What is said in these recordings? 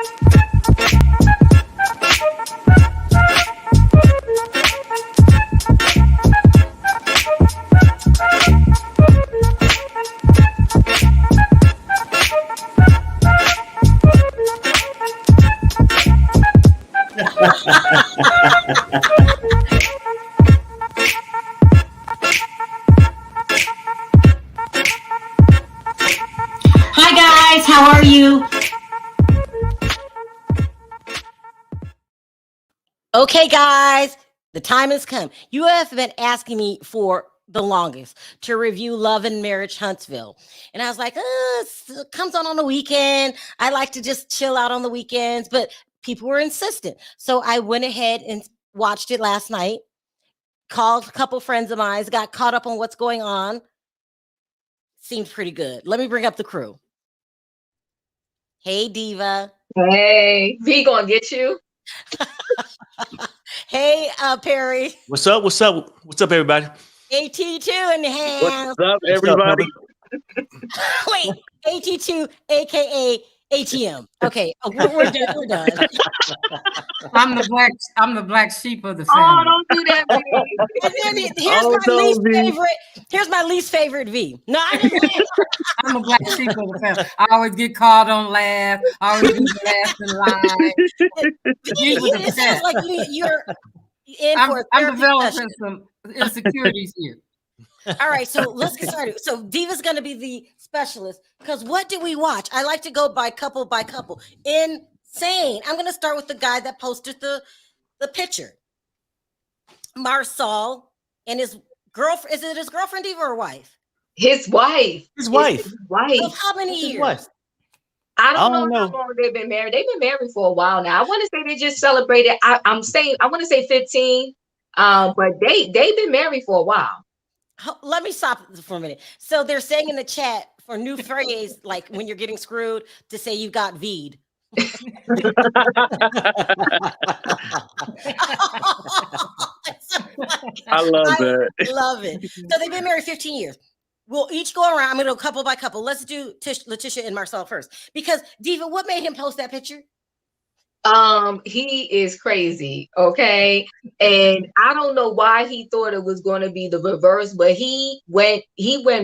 Hi guys, how are you? Okay guys, the time has come. You have been asking me for the longest to review Love and Marriage Huntsville. And I was like, it comes on the weekend. I like to just chill out on the weekends, but people were insistent. So I went ahead and watched it last night, called a couple friends of mine, got caught up on what's going on. Seems pretty good. Let me bring up the crew. Hey, Diva. Hey, V gonna get you. Hey, Perry. What's up? What's up? What's up, everybody? AT2 in the house. What's up, everybody? Wait, AT2, aka ATM. Okay, we're done. We're done. I'm the black sheep of the Oh, family. don't do that, V. And then here's my least favorite V. No, I didn't. I'm a black sheep of the family. I always get called on laugh. I always do the last in line. It sounds like you're in for a I'm therapy developing session. some insecurities here. All right, so let's get started. So Diva's going to be the specialist because what did we watch? I like to go by couple by couple. Insane. I'm going to start with the guy that posted the picture. Marsal and his girlfriend. Is it his girlfriend, Diva, or wife? His wife. His wife. His wife. Of how many His years? wife. I don't know how long they've been married. They've been married for a while now. I want to say they just celebrated. I want to say 15. But they've been married for a while. Let me stop for a minute. So they're saying in the chat for new phrase, like when you're getting screwed, to say you got V'd. I love that. Love it. So they've been married 15 years. We'll each go around. I'm going to go couple by couple. Let's do Letisha and Marsal first. Because, Diva, what made him post that picture? He is crazy, okay? And I don't know why he thought it was going to be the reverse, but he went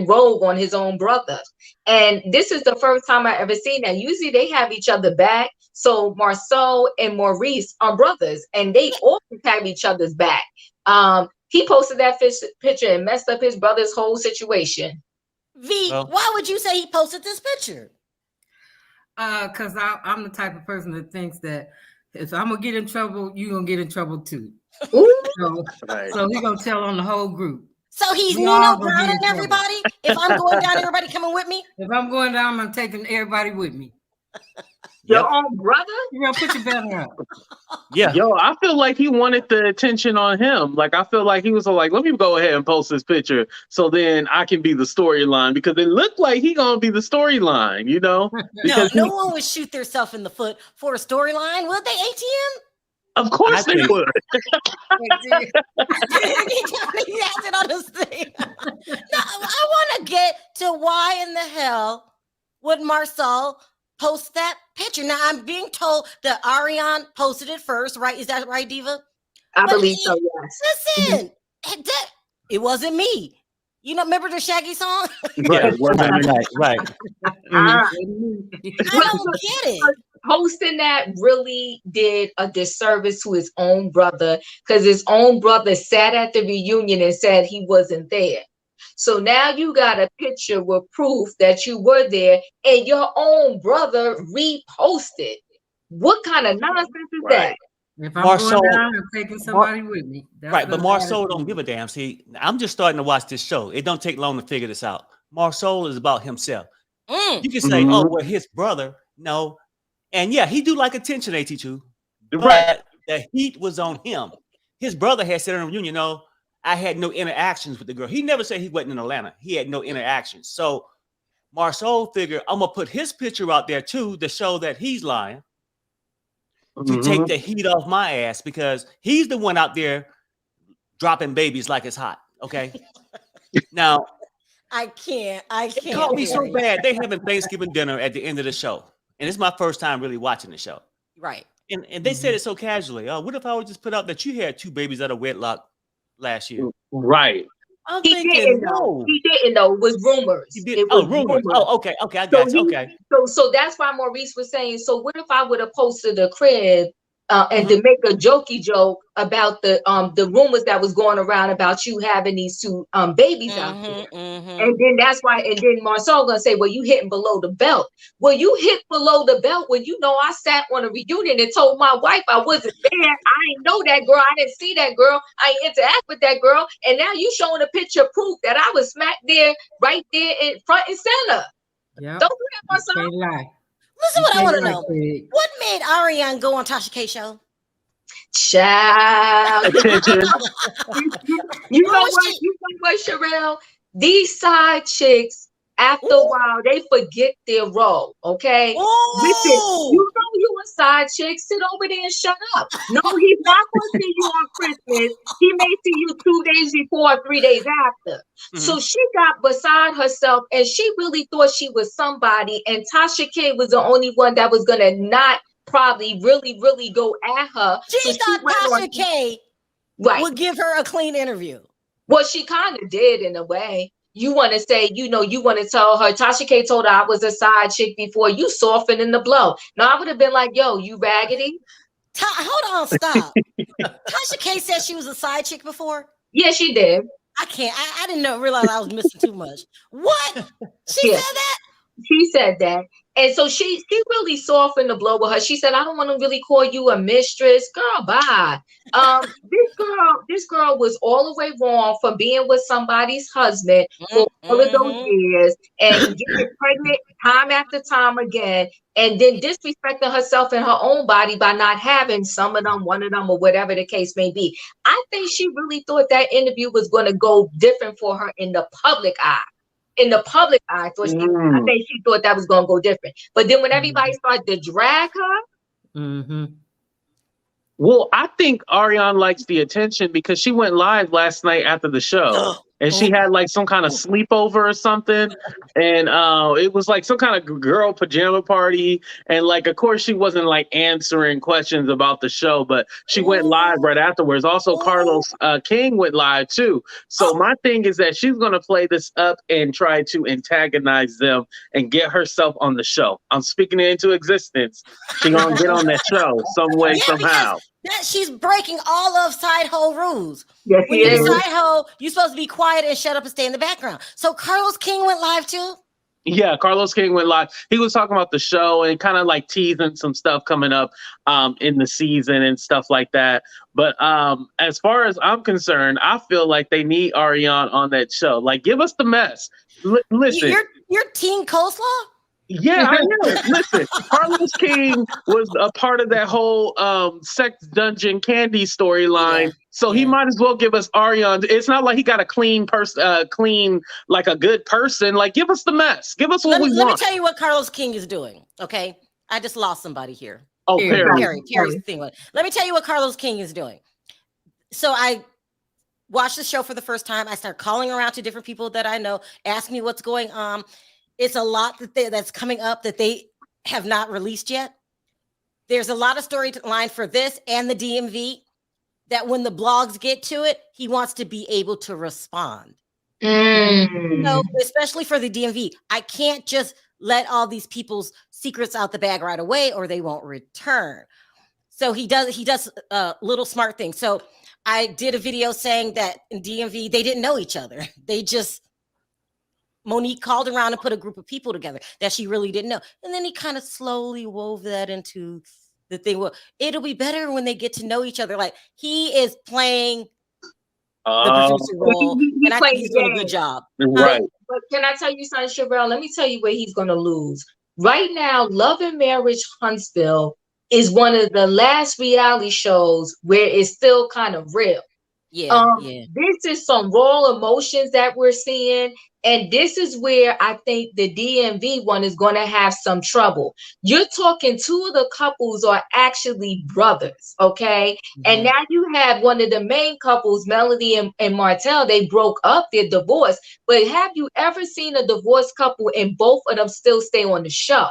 rogue on his own brother. And this is the first time I ever seen that. Usually they have each other back. So Marsal and Maurice are brothers, and they always have each other's back. He posted that picture and messed up his brother's whole situation. Why would you say he posted this picture? Because I'm the type of person that thinks that if I'm gonna get in trouble, you're gonna get in trouble too. So he's gonna tell on the whole group. So he's Nino Brown and everybody? If I'm going down, everybody coming with me? If I'm going down, I'm taking everybody with me. Your own brother? You're gonna put your banner up. Yeah. Yo, I feel like he wanted the attention on him. Like, I feel like he was like, let me go ahead and post this picture so then I can be the storyline, because it looked like he gonna be the storyline, you know? No one would shoot themselves in the foot for a storyline, would they, ATM? Of course they would. He has it on his thing. No, I want to get to why in the hell would Marsal post that picture. Now I'm being told that Ariane posted it first, right? Is that right, Diva? I believe so, yes. Listen, it wasn't me. You know, remember the Shaggy song? Yeah, right. I don't get it. Posting that really did a disservice to his own brother, because his own brother sat at the reunion and said he wasn't there. So now you got a picture with proof that you were there, and your own brother reposted. What kind of nonsense is that? If I'm going down, I'm taking somebody with me. Right, but Marsal don't give a damn. See, I'm just starting to watch this show. It don't take long to figure this out. Marsal is about himself. You can say, oh, well, his brother. No. And yeah, he do like attention, AT2. Right. The heat was on him. His brother had said in a reunion, I had no interactions with the girl. He never said he wasn't in Atlanta. He had no interactions. So Marsal figured, I'm going to put his picture out there too to show that he's lying, to take the heat off my ass, because he's the one out there dropping babies like it's hot. Okay. Now, I can't. It caught me so bad. They having Thanksgiving dinner at the end of the show. And it's my first time really watching the show. Right. And they said it so casually. What if I would just put out that you had 2 babies out of wedlock last year? Right. I'm He thinking, didn't know. no. He didn't know. It was rumors. You did? It Oh, was rumors. rumors. Oh, okay. I got you. Okay. So that's why Maurice was saying, so what if I would have posted a crib and Mhm. to make a jokey joke about the rumors that was going around about you having these 2 babies out there. And then that's why, and then Marcel gonna say, well, you hitting below the belt. Well, you hit below the belt when you know I sat on a reunion and told my wife I wasn't there. I didn't know that girl. I didn't see that girl. I didn't interact with that girl. And now you showing a picture proof that I was smacked there, right there in front and center. Yep. Don't do that, Marcel. Can't lie. Listen, what I want to know. Craig. What made Ariane go on Tasha K show? Child. Attention. You know what, Sharrell? These side chicks, after a while, they forget their role. Okay. Listen, you know you a side chick. Sit over there and shut up. No, he's not going to see you on Christmas. He may see you 2 days before or 3 days after. So she got beside herself and she really thought she was somebody. And Tasha K was the only one that was going to not probably really go at her. She thought Tasha K would give her a clean interview. Well, she kind of did in a way. You want to say, you want to tell her, Tasha K told her I was a side chick before, you softened in the blow. Now I would have been like, yo, you raggedy. Hold on, stop. Tasha K said she was a side chick before? Yeah, she did. I didn't realize I was missing too much. What? She said that? She said that. And so she really softened the blow with her. She said, I don't want to really call you a mistress. Girl, bye. This girl was all the way wrong for being with somebody's husband for all of those years and getting pregnant time after time again, and then disrespecting herself and her own body by not having some of them, one of them, or whatever the case may be. I think she really thought that interview was going to go different for her in the public eye. In the public eye, I think she thought that was going to go different. But then when everybody started to drag her. Well, I think Ariane likes the attention because she went live last night after the show. And she had like some kind of sleepover or something. And it was like some kind of girl pajama party. And like, of course, she wasn't like answering questions about the show, but she went live right afterwards. Also, Carlos King went live too. So my thing is that she's going to play this up and try to antagonize them and get herself on the show. I'm speaking it into existence. She's going to get on that show some way, somehow. She's breaking all of side hoe rules. Yes, when you're side hoe, you're supposed to be quiet and shut up and stay in the background. So Carlos King went live too? Yeah, Carlos King went live. He was talking about the show and kind of like teasing some stuff coming up in the season and stuff like that. But as far as I'm concerned, I feel like they need Ariane on that show. Like, give us the mess. Listen. You're Team Coleslaw? Yeah, I know. Listen, Carlos King was a part of that whole sex dungeon candy storyline, so he might as well give us Ariane. It's not like he got a clean person, clean like a good person. Like, give us the mess. Give us what we want. Let me tell you what Carlos King is doing. Okay, I just lost somebody here. Oh, Perry's thing. Let me tell you what Carlos King is doing. So I watched the show for the first time. I started calling around to different people that I know, asking me what's going on. It's a lot that's coming up that they have not released yet. There's a lot of storyline for this and the DMV that when the blogs get to it, he wants to be able to respond. So especially for the DMV, I can't just let all these people's secrets out the bag right away or they won't return. So he does little smart things. So I did a video saying that in DMV, they didn't know each other. Monique called around and put a group of people together that she really didn't know. And then he kind of slowly wove that into the thing. Well, it'll be better when they get to know each other. Like, he is playing the producer role, and I think he's doing a good job. Right. But can I tell you something, Sharrell? Let me tell you where he's going to lose. Right now, Love and Marriage Huntsville is one of the last reality shows where it's still kind of real. This is some raw emotions that we're seeing. And this is where I think the DMV one is going to have some trouble. You're talking two of the couples are actually brothers, okay? And now you have one of the main couples, Melody and Martell, they broke up, they're divorced. But have you ever seen a divorced couple and both of them still stay on the show?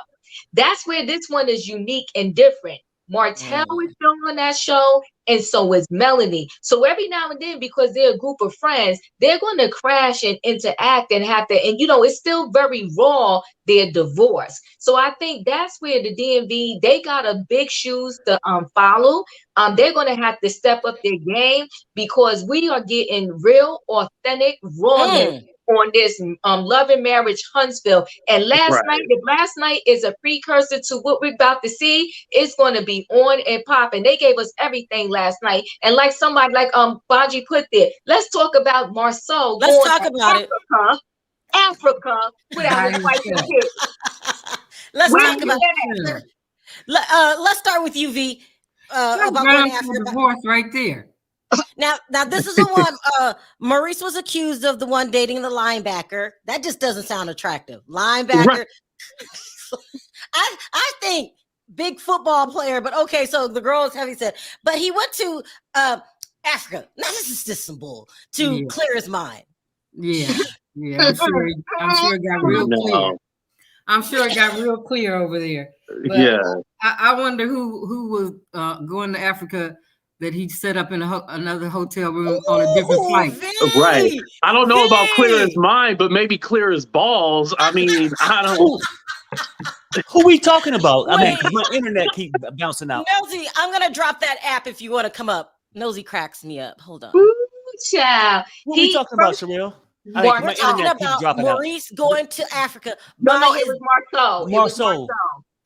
That's where this one is unique and different. Martell is still on that show, and so is Melanie. So every now and then, because they're a group of friends, they're going to crash and interact and have to, and it's still very raw, their divorce. So I think that's where the DMV, they got a big shoes to follow. They're going to have to step up their game, because we are getting real, authentic rawness on this Love and Marriage Huntsville. And last night is a precursor to what we're about to see, it's going to be on and popping. They gave us everything last night. And like somebody like Baji put there, let's talk about Marceau. Let's talk about Africa without his wife and kids. Let's talk about it. Let's start with you, V. About going to Africa. Divorce right there. Now this is the one. Maurice was accused of the one dating the linebacker. That just doesn't sound attractive. Linebacker. Right. I think big football player, but okay. So the girl is heavy set, but he went to Africa. Now this is just some bull to clear his mind. Yeah. I'm sure it got real clear. I'm sure it got real clear over there. But I wonder who was going to Africa that he set up in another hotel room on a different flight. Right. I don't know about clear his mind, but maybe clear his balls. I mean, I don't. Who we talking about? I mean, my internet keep bouncing out. Nosy, I'm gonna drop that app if you want to come up. Nosy cracks me up. Hold on. Ooh, child. Who we talking about, Sharrell? We're talking about Maurice going to Africa. No, it was Marceau.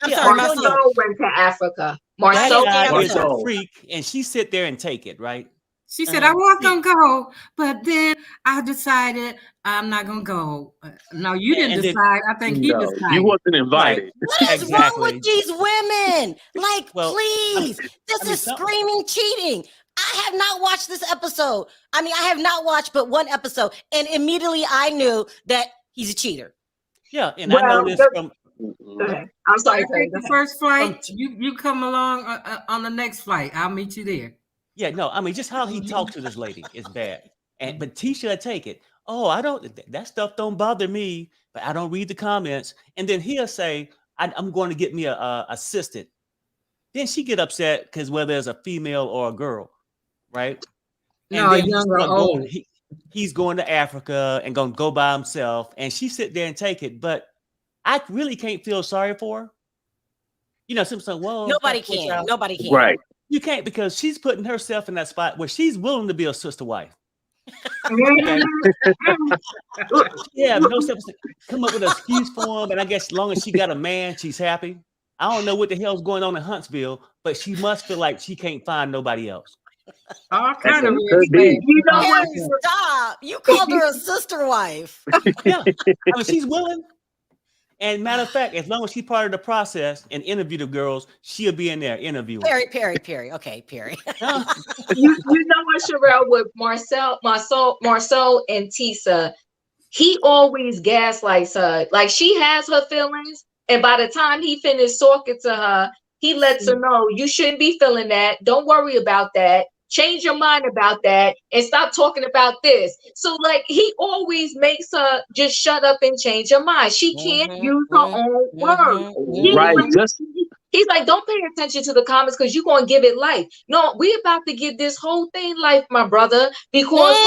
I'm sorry, Marceau went to Africa. Marceau is a freak, and she sit there and take it, right? She said, I was going to go, but then I decided I'm not going to go. No, you didn't decide. I think he decided. You wasn't invited. What is wrong with these women? Like, please, this is screaming cheating. I have not watched this episode. I mean, I have not watched but one episode, and immediately I knew that he's a cheater. Yeah, and I know this from... I'm sorry. The first flight, you come along on the next flight. I'll meet you there. Yeah, no, I mean, just how he talked to this lady is bad. But Tisha take it. Oh, that stuff don't bother me, but I don't read the comments. And then he'll say, I'm going to get me a assistant. Then she get upset because whether it's a female or a girl, right? No, young or old. He's going to Africa and going to go by himself. And she sit there and take it. But I really can't feel sorry for her. You know, something. Well, nobody can. Nobody can. Right. You can't, because she's putting herself in that spot where she's willing to be a sister wife. Okay. Yeah, no stuff. Come up with an excuse for him, and I guess as long as she got a man, she's happy. I don't know what the hell's going on in Huntsville, but she must feel like she can't find nobody else. All kind of you know what? Stop! You called her a sister wife. Yeah, I mean, she's willing. And matter of fact, as long as she's part of the process and interview the girls, she'll be in there interviewing. Perry. Okay, Perry. you know what, Sharrell, with Marceau and Tisa, he always gaslights her. Like, she has her feelings, and by the time he finished talking to her, he lets her know, you shouldn't be feeling that. Don't worry about that. Change your mind about that and stop talking about this. So, like, he always makes her just shut up and change her mind. She can't use her own words. Right. He's like, don't pay attention to the comments because you're going to give it life. No, we about to give this whole thing life, my brother, because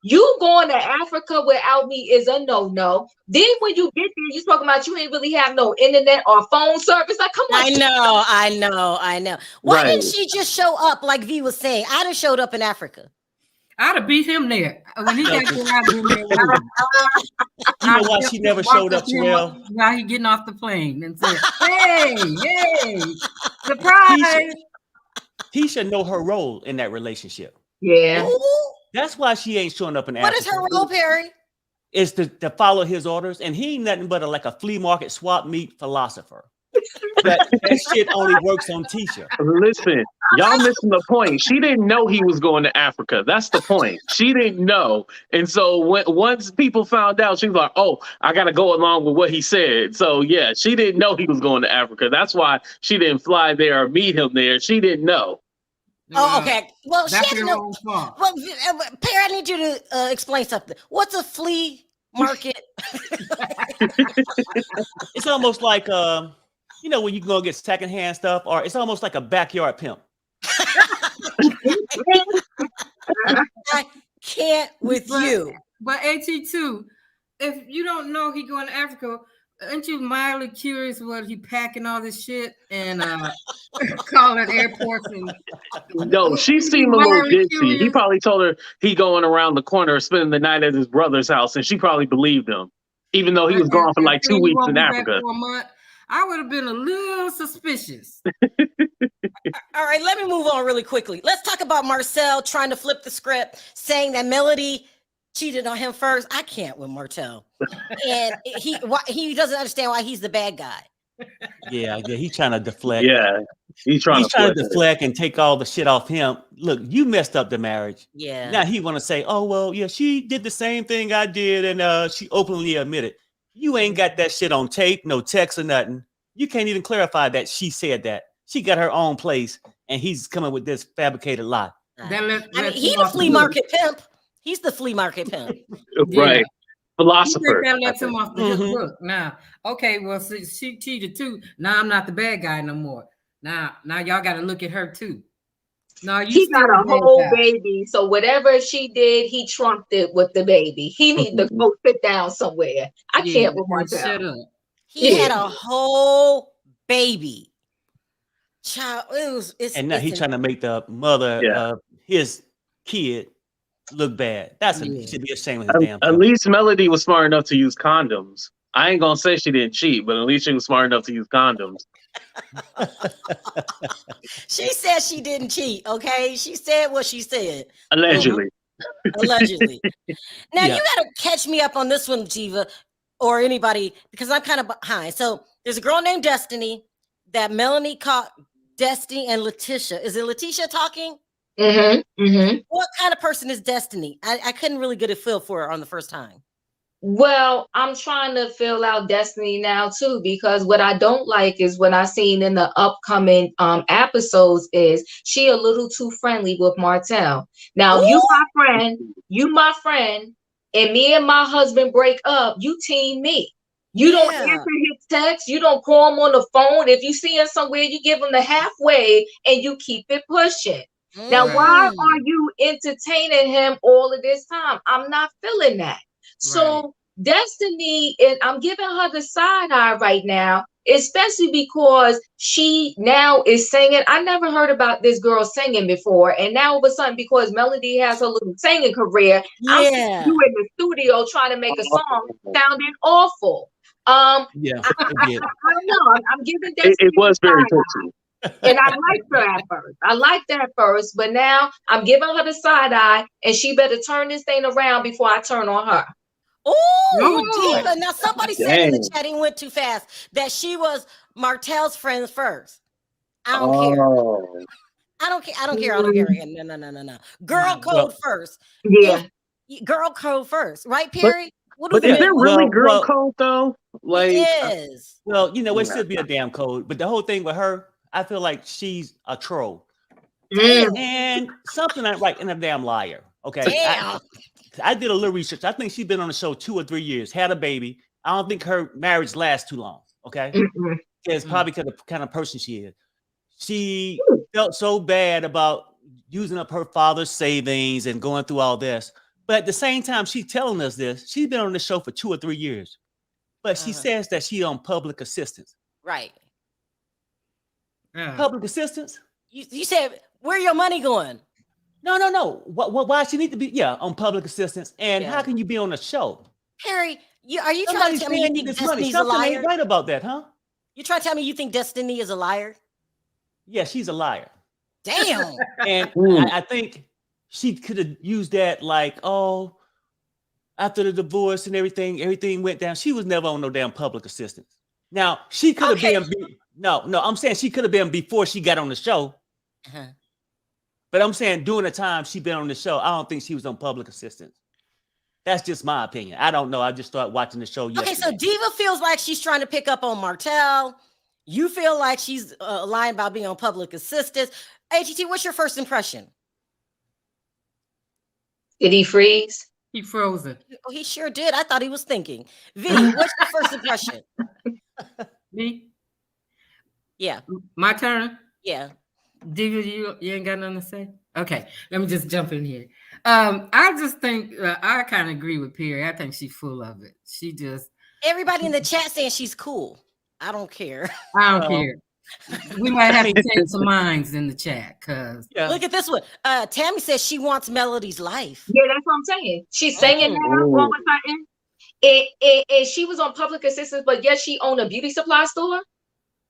you going to Africa without me is a no-no. Then when you get there, you talking about you ain't really have no internet or phone service. Like, come on. I know. Why didn't she just show up like V was saying? I'd have showed up in Africa. I'd have beat him there. When he got there, you know why she never showed up, Sharrell? While he getting off the plane and said, hey, surprise. He should know her role in that relationship. Yeah. Ooh. That's why she ain't showing up in Africa. What is her role, Perry? Is to follow his orders, and he ain't nothing but a flea market swap meet philosopher. That shit only works on Tisha. Listen, y'all missing the point. She didn't know he was going to Africa. That's the point. She didn't know, and so once people found out, she was like, "Oh, I got to go along with what he said." So yeah, she didn't know he was going to Africa. That's why she didn't fly there or meet him there. She didn't know. Oh, okay. Well, that's she has your no. own fault. Well, Perry, I need you to explain something. What's a flea market? It's almost like You know, when you go get secondhand stuff, or it's almost like a backyard pimp. I can't with you. But AT2, if you don't know he going to Africa, aren't you mildly curious what he packing all this shit and calling airports and no, she seemed a little ditzy. He probably told her he going around the corner spending the night at his brother's house, and she probably believed him, even though he was gone for like 2 weeks in Africa. I would have been a little suspicious. All right, let me move on really quickly. Let's talk about Marcel trying to flip the script, saying that Melody cheated on him first. I can't with Martel. And he doesn't understand why he's the bad guy. Yeah, he's trying to deflect. Yeah, he's trying to deflect and take all the shit off him. Look, you messed up the marriage. Yeah. Now he want to say, oh, well, yeah, she did the same thing I did, and she openly admitted. You ain't got that shit on tape, no text or nothing. You can't even clarify that she said that. She got her own place, and he's coming with this fabricated lie. He's the flea market pimp. He's the flea market pimp. Right. Philosopher. That lets him off the hook. Now, okay, well, she cheated too. Now I'm not the bad guy no more. Now y'all got to look at her too. No, he got a whole baby, so whatever she did, he trumped it with the baby. He need to go sit down somewhere. I can't with myself. Shut up. He had a whole baby. Child, and now he's trying to make the mother of his kid look bad. He should be ashamed of his damn self. At least Melody was smart enough to use condoms. I ain't gonna say she didn't cheat, but at least she was smart enough to use condoms. She said she didn't cheat, okay? She said what she said. Allegedly. Allegedly. Now you gotta catch me up on this one, Jiva, or anybody, because I'm kind of behind. So there's a girl named Destiny that Melanie caught Destiny and Letisha. Is it Letisha talking? Mm-hmm. Mm-hmm. What kind of person is Destiny? I couldn't really get a feel for her on the first time. Well, I'm trying to fill out Destiny now too, because what I don't like is what I seen in the upcoming episodes is she a little too friendly with Martel. Now, you my friend, and me and my husband break up, you team me. You don't answer his text. You don't call him on the phone. If you see him somewhere, you give him the halfway and you keep it pushing. Now, why are you entertaining him all of this time? I'm not feeling that. So Destiny, and I'm giving her the side eye right now, especially because she now is singing. I never heard about this girl singing before. And now all of a sudden, because Melody has her little singing career, I'm seeing you in the studio trying to make a song sounding awful. I don't know. I'm giving Destiny it was very touching. And I liked her at first. I liked her at first, but now I'm giving her the side eye, and she better turn this thing around before I turn on her. Oh, Diva. Now somebody said in the chat, he went too fast, that she was Martel's friend first. I don't care. I don't care. No. Girl code first. Yeah. Girl code first. Right, Perry? But is there really girl code though? Like, it is. Well, you know, it should be a damn code. But the whole thing with her, I feel like she's a troll. And something ain't right, and a damn liar. Okay. I did a little research. I think she's been on the show 2 or 3 years, had a baby. I don't think her marriage lasts too long. Okay. It's probably because of the kind of person she is. She felt so bad about using up her father's savings and going through all this. But at the same time, she's telling us this. She's been on the show for 2 or 3 years. But she says that she's on public assistance. Right. Public assistance? You said, where your money going? No. Why she need to be on public assistance? And how can you be on a show? Harry, are you trying to tell me you think Destiny's a liar? Ain't right about that, huh? You trying to tell me you think Destiny is a liar? Yeah, she's a liar. Damn. And I think she could have used that like, after the divorce and everything went down. She was never on no damn public assistance. Now, she could have been, I'm saying she could have been before she got on the show. But I'm saying during the time she been on the show, I don't think she was on public assistance. That's just my opinion. I don't know. I just started watching the show yesterday. Okay, so Diva feels like she's trying to pick up on Martel. You feel like she's lying about being on public assistance. ATT, what's your first impression? Did he freeze? He froze it. Oh, he sure did. I thought he was thinking. V, what's your first impression? Me? Yeah. My turn? Yeah. Diva, you ain't got nothing to say? Okay, let me just jump in here. I just think I kind of agree with Perry. I think she's full of it. Everybody in the chat saying she's cool. I don't care. I don't care. We might have to change some minds in the chat because look at this one. Tammy says she wants Melody's life. Yeah, that's what I'm saying. She's saying that all of a sudden. And she was on public assistance, but yet she owned a beauty supply store.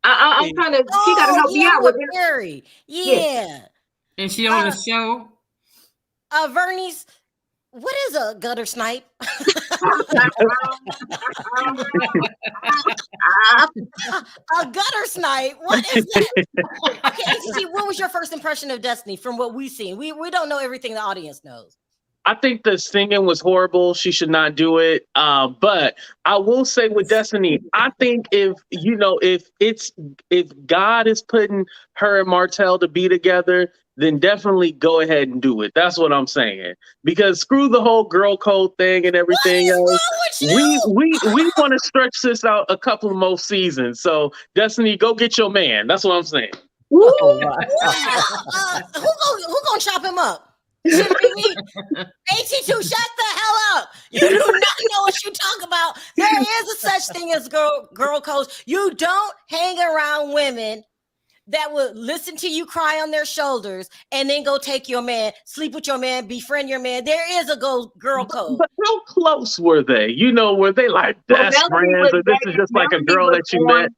I'm trying to. She got to help me out with it. Perry. Yeah. And she on the show. Vernice, what is a gutter snipe? A gutter snipe. What is that? Okay, HC, what was your first impression of Destiny from what we've seen? We don't know everything the audience knows. I think the singing was horrible. She should not do it. But I will say with Destiny, I think if God is putting her and Martell to be together, then definitely go ahead and do it. That's what I'm saying. Because screw the whole girl code thing and everything else. We want to stretch this out a couple more seasons. So Destiny, go get your man. That's what I'm saying. Who gonna chop him up? Shouldn't be me. AT2, shut the hell up. You do not know what you talk about. There is a such thing as girl codes. You don't hang around women that will listen to you cry on their shoulders and then go take your man, sleep with your man, befriend your man. There is a girl code. But how close were they? Were they like best friends, or this is just like a girl that you met?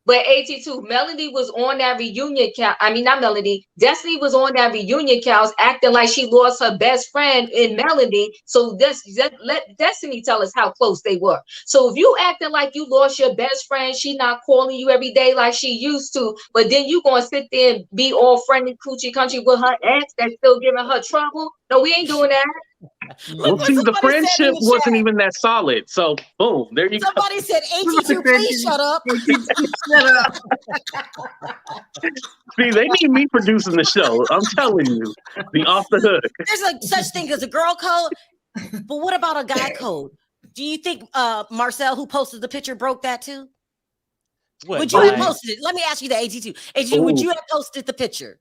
But AT2, Melody was on that reunion couch. I mean, not Melody. Destiny was on that reunion couch acting like she lost her best friend in Melody. So let Destiny tell us how close they were. So if you acting like you lost your best friend, she not calling you every day like she used to, but then you going to sit there and be all friendly, coochie country with her ex that's still giving her trouble. No, we ain't doing that. Well, see, the friendship wasn't even that solid. So, boom, there you go. Somebody said, AT2, please shut up. Shut up. See, they need me producing the show. I'm telling you, the off the hook. There's such thing as a girl code, but what about a guy code? Do you think Marcel, who posted the picture, broke that too? Would you have posted it? Let me ask you that, AT2. AT2, would you have posted the picture?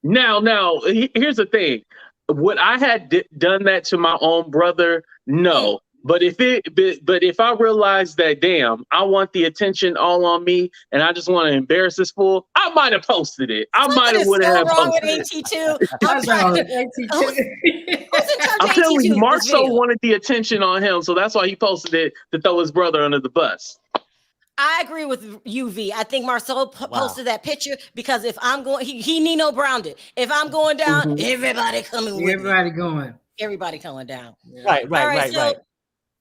Now, here's the thing. Would I had done that to my own brother? No. But if I realized that, damn, I want the attention all on me, and I just want to embarrass this fool, I might have posted it. I might have would have posted it. I'm telling you, Marceau wanted the attention on him, so that's why he posted it to throw his brother under the bus. I agree with UV. I think Marcel posted that picture because if I'm going, he Nino Browned it. If I'm going down, everybody coming with me. Everybody coming down. Yeah.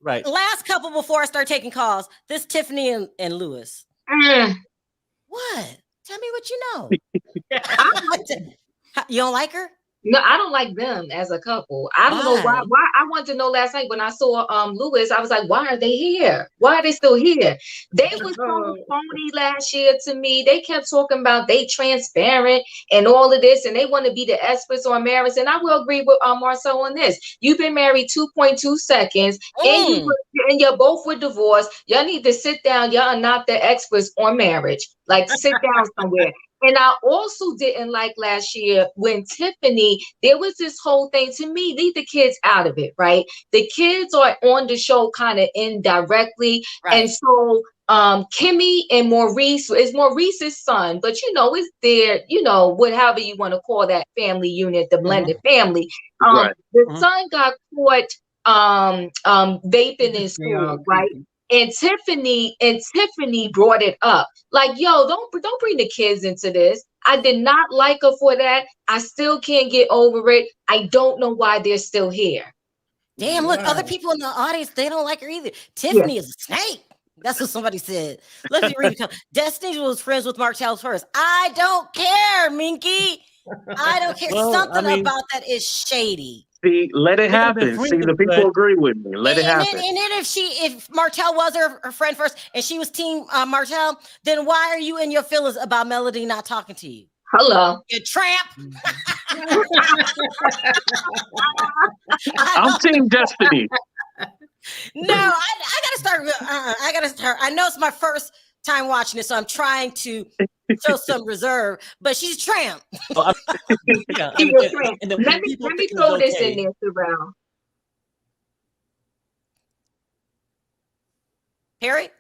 Right. Last couple before I start taking calls. This Tiffany and Lewis. What? Tell me what you know. You don't like her? No, I don't like them as a couple. I don't know why. I wanted to know last night when I saw Lewis, I was like, why are they here? Why are they still here? They was so phony last year to me. They kept talking about they transparent and all of this, and they want to be the experts on marriage. And I will agree with Marcel on this. You've been married 2.2 seconds, and you're both with divorce. Y'all need to sit down. Y'all are not the experts on marriage. Like, sit down somewhere. And I also didn't like last year when Tiffany, there was this whole thing to me, leave the kids out of it, right? The kids are on the show kind of indirectly. Right. And so Kimmy and Maurice is Maurice's son, but it's their, whatever you want to call that family unit, the blended family. The son got caught vaping in school, right? And Tiffany brought it up. Like, yo, don't bring the kids into this. I did not like her for that. I still can't get over it. I don't know why they're still here. Damn, look, other people in the audience, they don't like her either. Tiffany is a snake. That's what somebody said. Let me read it. Destiny was friends with Martell first. I don't care, Minky. I don't care. Something about that is shady. See, let it happen. See, the people agree with me. Let it happen. And then if Martell was her friend first and she was team Martell, then why are you in your feelings about Melody not talking to you? Hello. You tramp. I'm team Destiny. No, I gotta start. I know it's my first time watching it, so I'm trying to show some reserve. But she's a tramp. Yeah, and let me throw this in there, Sharrell. Harry?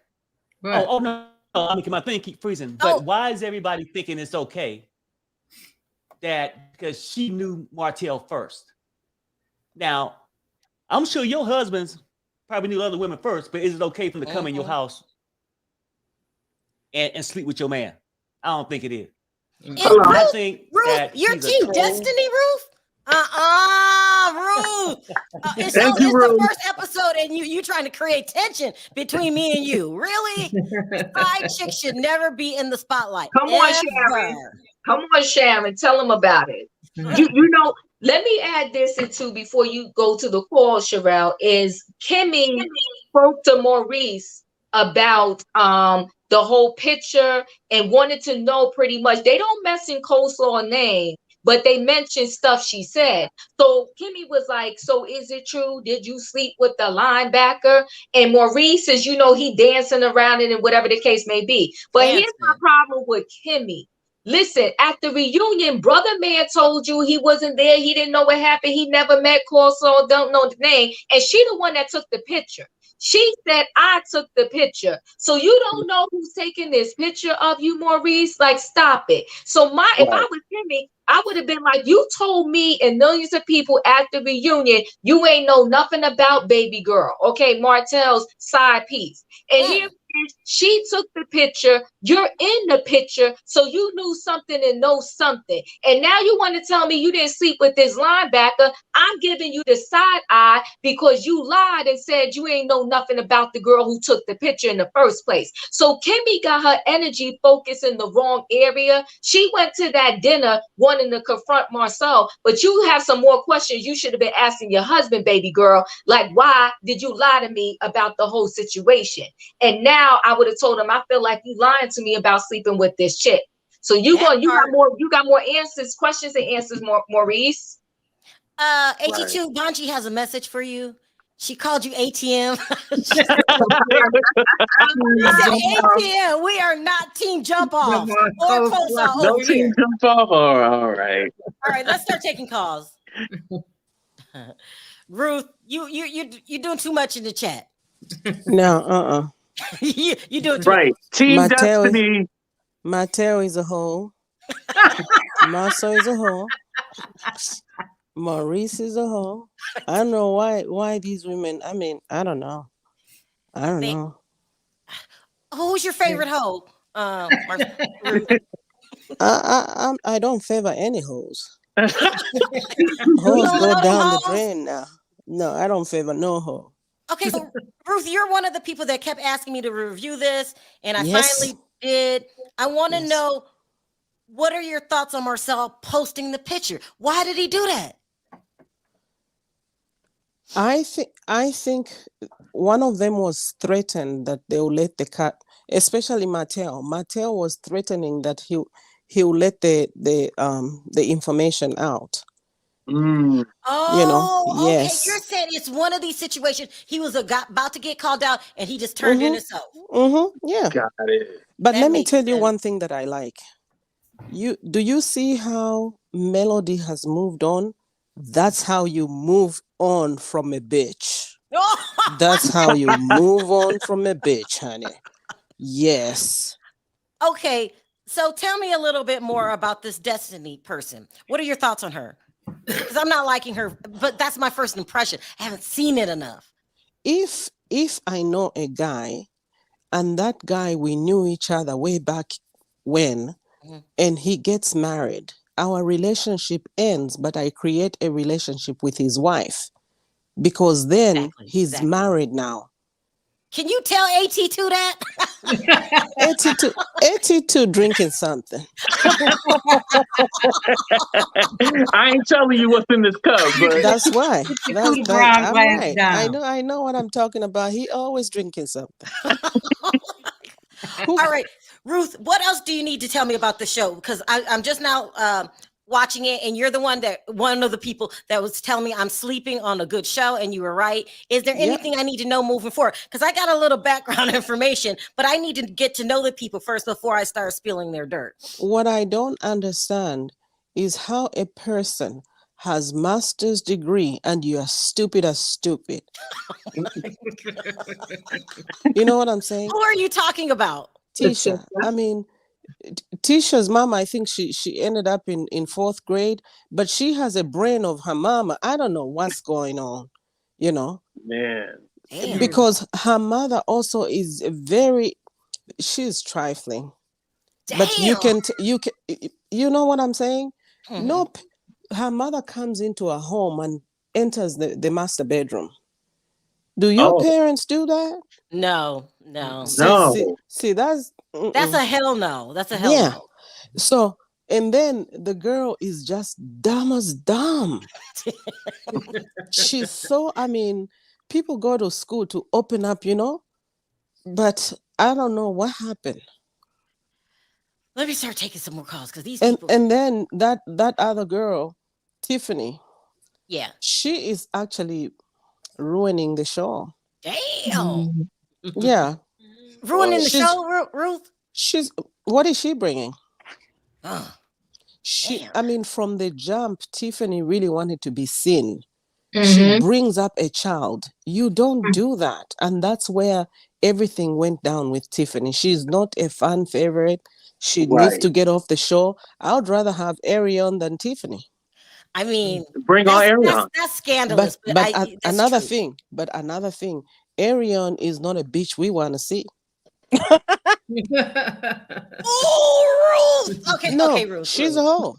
Oh no. I mean, my thing keep freezing. But why is everybody thinking it's okay that because she knew Martell first? Now, I'm sure your husband's probably knew other women first, but is it okay for them to come in your house and sleep with your man? I don't think it is. I think Ruth, that your team Destiny, Ruth? Ruth. It's the first episode, and you trying to create tension between me and you. Really? Side chick should never be in the spotlight. Come on, Sharon. Come on, Sharon. Tell them about it. You know, let me add this into before you go to the call, Sharrell, is Kimmy spoke to Maurice about the whole picture and wanted to know pretty much. They don't mention coleslaw name, but they mentioned stuff she said. So Kimmy was like, so is it true? Did you sleep with the linebacker? And Maurice says, you know, he dancing around it and whatever the case may be. But here's my problem with Kimmy. Listen, at the reunion, Brother Man told you he wasn't there. He didn't know what happened. He never met Coleslaw, don't know the name. And she the one that took the picture. She said, I took the picture. So you don't know who's taking this picture of you, Maurice? Like, stop it. So if I was Kimmy, I would have been like, you told me and millions of people at the reunion, you ain't know nothing about baby girl. Okay, Martell's side piece. And here she took the picture. You're in the picture, so you knew something and know something. And now you want to tell me you didn't sleep with this linebacker. I'm giving you the side eye because you lied and said you ain't know nothing about the girl who took the picture in the first place. So Kimmy got her energy focused in the wrong area. She went to that dinner wanting to confront Marcel, but you have some more questions you should have been asking your husband, baby girl. Like, why did you lie to me about the whole situation? And now I would have told him, I feel like you lying to me about sleeping with this chick. So you got more answers, questions and answers, Maurice. AT2 Bonji has a message for you. She called you ATM. She said, ATM, we are not team jump off or close off. No team jump off. All right. All right, let's start taking calls. Ruth, you doing too much in the chat. No, you doing too right. much. Team Destiny. Mateo is a hoe. Marcel is a hoe. Maurice is a hoe. I don't know why these women. I mean, I don't know. Who's your favorite hoe? I don't favor any hoes. Hoes go down the drain now. No, I don't favor no hoe. Okay, so Ruth, you're one of the people that kept asking me to review this, and I finally did. I want to know, what are your thoughts on Marcel posting the picture? Why did he do that? I think one of them was threatened that they will let the cat, especially Mateo. Mateo was threatening that he will let the information out. Oh, yes. Okay. You're saying it's one of these situations. He was about to get called out, and he just turned in himself. Yeah. Got it. But let me tell you one thing that I like. Do you see how Melody has moved on? That's how you move on from a bitch. That's how you move on from a bitch, honey. Yes. Okay, so tell me a little bit more about this Destiny person. What are your thoughts on her? Because I'm not liking her, but that's my first impression. I haven't seen it enough. If I know a guy, and that guy, we knew each other way back when, and he gets married, our relationship ends, but I create a relationship with his wife because then he's married now. Can you tell AT2 that? AT2 drinking something. I ain't telling you what's in this cup, but that's why. I'm right. I know what I'm talking about. He always drinking something. All right, Ruth, what else do you need to tell me about the show? Because I'm just now watching it, and you're one of the people that was telling me I'm sleeping on a good show, and you were right. Is there anything I need to know moving forward? Because I got a little background information, but I need to get to know the people first before I start spilling their dirt. What I don't understand is how a person has master's degree and you are stupid as stupid. You know what I'm saying? Who are you talking about? Tisha. I mean, Tisha's mama, I think she ended up in 4th grade, but she has a brain of her mama. I don't know what's going on, you know. Man. Damn. Because her mother also is she's trifling. Damn. But you know what I'm saying? Nope. Her mother comes into a home and enters the master bedroom. Do your parents do that? No. See, that's a hell no. That's a hell no. So, and then the girl is just dumb as dumb. She's so, I mean, people go to school to open up, you know, but I don't know what happened. Let me start taking some more calls because these people. people. And then that other girl, Tiffany. Yeah. She is actually ruining the show. Damn. Yeah. Ruining the show, Ruth? What is she bringing? Oh, I mean, from the jump, Tiffany really wanted to be seen. She brings up a child. You don't do that. And that's where everything went down with Tiffany. She's not a fan favorite. She needs to get off the show. I would rather have Arion than Tiffany. I mean, bring on Arion. That's scandalous. But another thing, Arion is not a bitch we want to see. Oh, Ruth. Okay, Ruth. She's a hoe.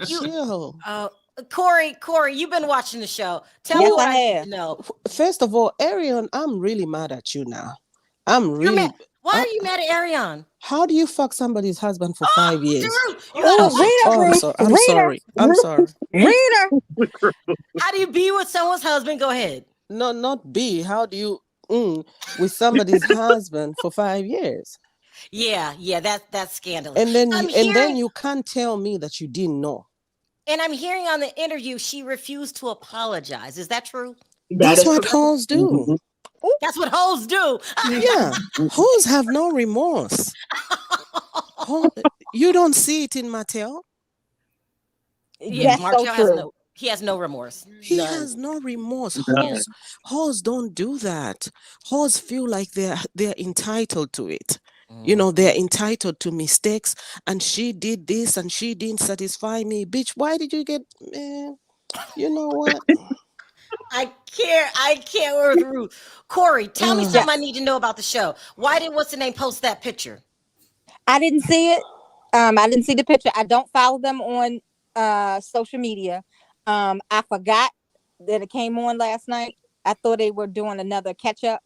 She's a hoe. Corey, you've been watching the show. Tell me what I need to know. First of all, Arion, I'm really mad at you now. Why are you mad at Arion? How do you fuck somebody's husband for 5 years? I'm sorry. Rita. How do you be with someone's husband? Go ahead. No, not be. How do you with somebody's husband for 5 years? Yeah, that's scandalous. And then you can't tell me that you didn't know. And I'm hearing on the interview she refused to apologize. Is that true? That's what hoes do. Mm-hmm. That's what hoes do. Yeah, hoes have no remorse. You don't see it in Mattel. Yeah, Martel has no remorse. He has no remorse. Hoes don't do that. Hoes feel like they're entitled to it. You know, they're entitled to mistakes. And she did this and she didn't satisfy me. Bitch, why did you get... you know what? I can't work with Ruth. Corey, tell me something I need to know about the show. Why did what's the name post that picture? I didn't see it. I didn't see the picture. I don't follow them on social media. I forgot that it came on last night. I thought they were doing another catch up.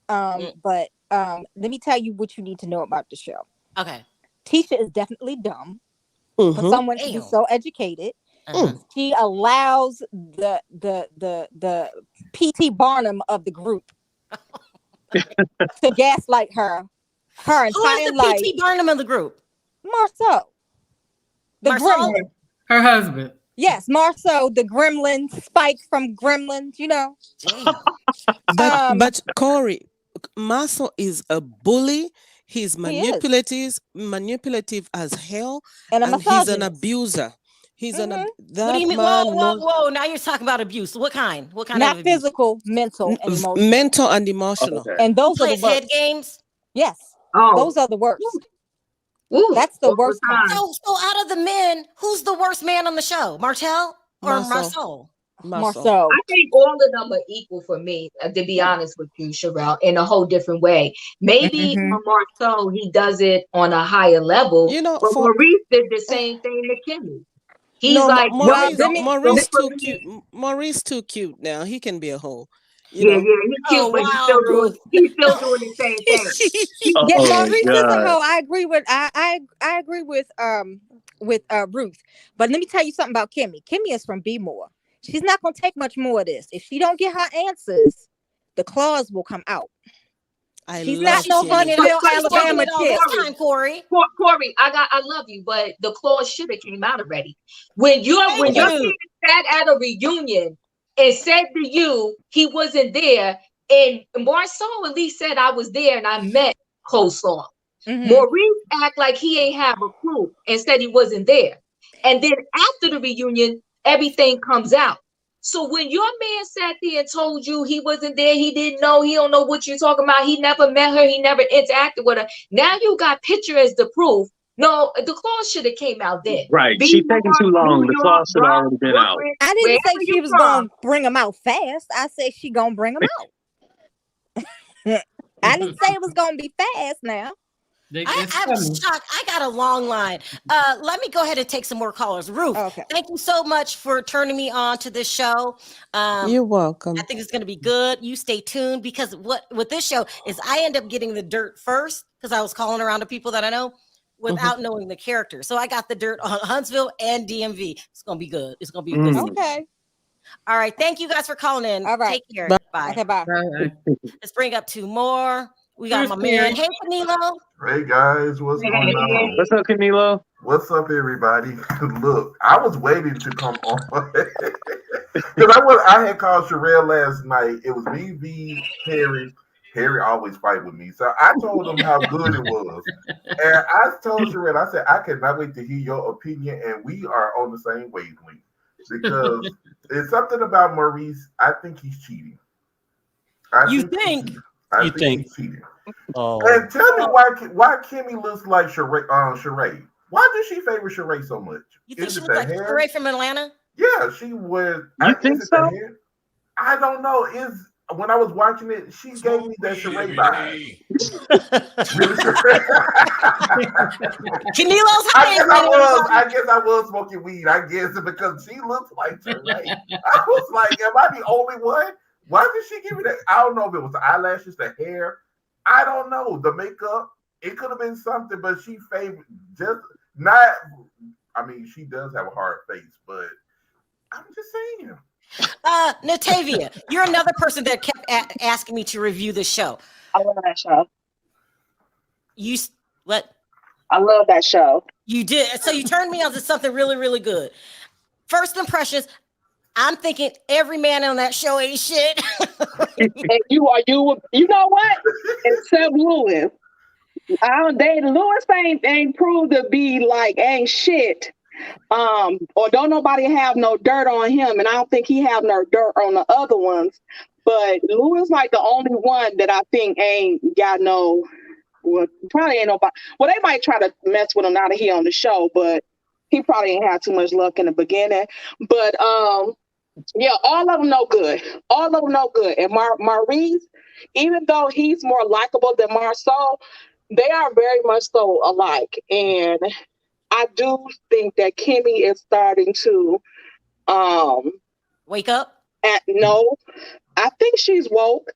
But let me tell you what you need to know about the show. Okay. Tisha is definitely dumb for someone to be so educated. She allows the PT Barnum of the group to gaslight her entire life. Who is the PT Barnum of the group? Marceau. Gremlin. Her husband. Yes, Marceau, the gremlin, Spike from Gremlins, you know. But Corey, Marceau is a bully. He's manipulative as hell, and he's an abuser. He's what do you mean? Whoa! Now you're talking about abuse. What kind? What kind Not of physical, mental, and emotional. Mental and emotional. Okay. And those are the worst. Head games. Yes. Those are the worst. Ooh, that's the worst kind. So out of the men, who's the worst man on the show? Martel or Marceau? Marceau. I think all of them are equal for me, to be honest with you, Sharrell, in a whole different way. Maybe Marceau, he does it on a higher level. You know, but Maurice did the same thing to Kimmy. He's Maurice too cute. Maurice too cute now. He can be a hoe. He's cute, but he's still doing the same thing. Maurice is a hoe. I agree with I agree with Ruth. But let me tell you something about Kimmy. Kimmy is from Be More. She's not gonna take much more of this. If she don't get her answers, the claws will come out. She's not no Huntsville, Alabama chick. Time, Corey. Corey, I love you, but the clause should have came out already. When your man sat at a reunion and said to you he wasn't there, and Marceau at least said I was there and I met Coleslaw. Maurice act like he ain't have a clue and said he wasn't there. And then after the reunion, everything comes out. So when your man sat there and told you he wasn't there, he didn't know, he don't know what you're talking about, he never met her, he never interacted with her. Now you got picture as the proof. No, the clause should have came out then. Right. She's taking too long. The clause should have already been out. I didn't say she was going to bring them out fast. I said she going to bring them out. I didn't say it was going to be fast now. I'm shocked. I got a long line. Let me go ahead and take some more callers. Ruth, thank you so much for turning me on to this show. You're welcome. I think it's going to be good. You stay tuned, because what this show is, I end up getting the dirt first because I was calling around to people that I know without knowing the character. So I got the dirt on Huntsville and DMV. It's going to be good. It's going to be good. Okay. All right. Thank you guys for calling in. All right. Take care. Bye. Okay, bye. Let's bring up two more. We got my man. Hey, Canelo. Hey, guys. What's going on? What's up, Canelo? What's up, everybody? Look, I was waiting to come on. Because I had called Sharrell last night. It was me, V, Harry. Harry always fight with me. So I told him how good it was. And I told Sharrell, I said, I cannot wait to hear your opinion. And we are on the same wavelength. Because it's something about Maurice. I think he's cheating. You think he's cheating. Oh. And tell me why Kimmy looks like Sharrell. Why does she favor Sharrell so much? You think she looks like Sharrell from Atlanta? Yeah, she would. You think so? I don't know. When I was watching it, she gave me that Sharrell vibe. Canelo's I guess I was smoking weed. I guess because she looks like Sharrell. I was like, am I the only one? Why did she give me that? I don't know if it was the eyelashes, the hair. I don't know. The makeup. It could have been something, but she favored just not. I mean, she does have a hard face, but I'm just saying. Natavia, you're another person that kept asking me to review the show. I love that show. What? I love that show. You did. So you turned me on to something really, really good. First impressions. I'm thinking every man on that show ain't shit. And you know what? Except Lewis. Lewis ain't proved to be like ain't shit. Or don't nobody have no dirt on him, and I don't think he have no dirt on the other ones. But Lewis like the only one that I think ain't got no. Well, probably ain't nobody. Well, they might try to mess with him now that he on the show, but he probably ain't had too much luck in the beginning. But yeah, all of them no good. All of them no good. And Maurice, even though he's more likable than Marceau, they are very much so alike. And I do think that Kimmy is starting to wake up. No, I think she's woke.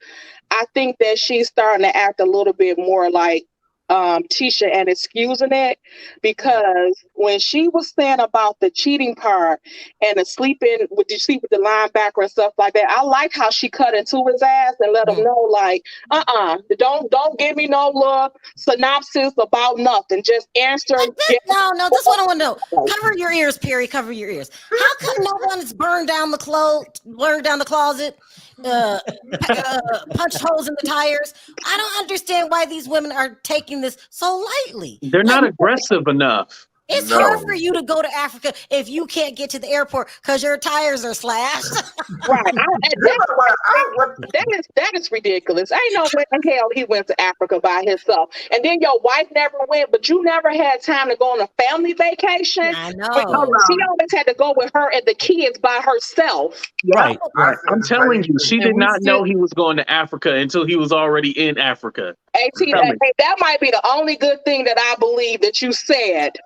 I think that she's starting to act a little bit more like Tisha and excusing it, because when she was saying about the cheating part and the sleeping with the linebacker and stuff like that, I like how she cut into his ass and let him know, like, don't give me no little synopsis about nothing. Just answer. No, this is what I want to know. Cover your ears, Perry. Cover your ears. How come no one's burned down the closet? Punched holes in the tires. I don't understand why these women are taking this so lightly. They're not aggressive enough. It's hard for you to go to Africa if you can't get to the airport because your tires are slashed. Right. That is ridiculous. I know when the hell he went to Africa by himself. And then your wife never went, but you never had time to go on a family vacation. I know. She always had to go with her and the kids by herself. Right. I'm telling you, she did not know he was going to Africa until he was already in Africa. That might be the only good thing that I believe that you said.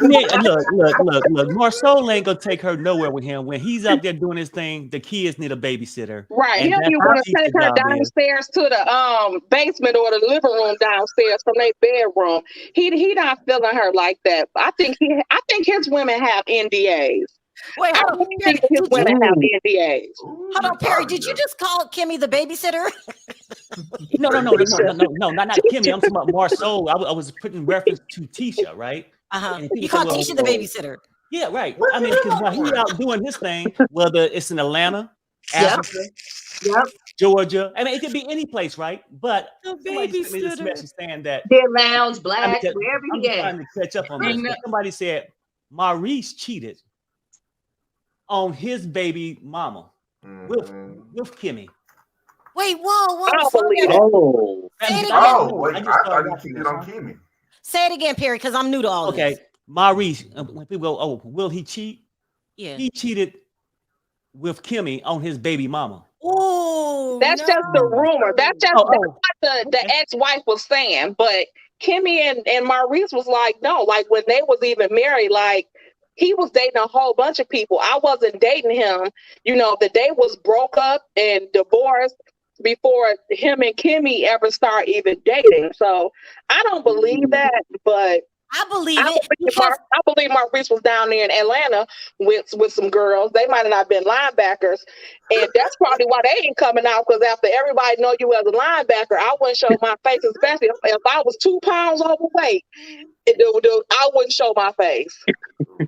Look. Marceau ain't gonna take her nowhere with him. When he's out there doing his thing, the kids need a babysitter. Right. He don't even want to take her downstairs to the basement or the living room downstairs from their bedroom. He not feeling her like that. I think his women have NDAs. Wait, hold on. His women have NDAs. Hold on, Perry. Did you just call Kimmy the babysitter? No, not Kimmy. I'm talking about Marceau. I was putting reference to Tisha, right? You call Tisha the babysitter. Yeah, right. I mean, because while he's out doing his thing, whether it's in Atlanta, Africa, Georgia, I mean, it could be any place, right? But somebody sent me this message saying that their lounge, black, wherever I'm trying to catch up on this. Somebody said Maurice cheated on his baby mama with Kimmy. Wait, whoa. I thought he cheated on Kimmy. Say it again, Perry, because I'm new to all this. Okay, Maurice, when people go, oh, will he cheat? Yeah. He cheated with Kimmy on his baby mama. Oh, that's just the rumor. That's just what the ex-wife was saying. But Kimmy and Maurice was like, no, like when they was even married, like he was dating a whole bunch of people. I wasn't dating him. You know, the day was broke up and divorced before him and Kimmy ever start even dating. So I don't believe that, but I believe it. I believe Maurice was down there in Atlanta with some girls. They might have not been linebackers, and that's probably why they ain't coming out. Because after everybody know you as a linebacker, I wouldn't show my face, especially if I was 2 pounds overweight. I wouldn't show my face.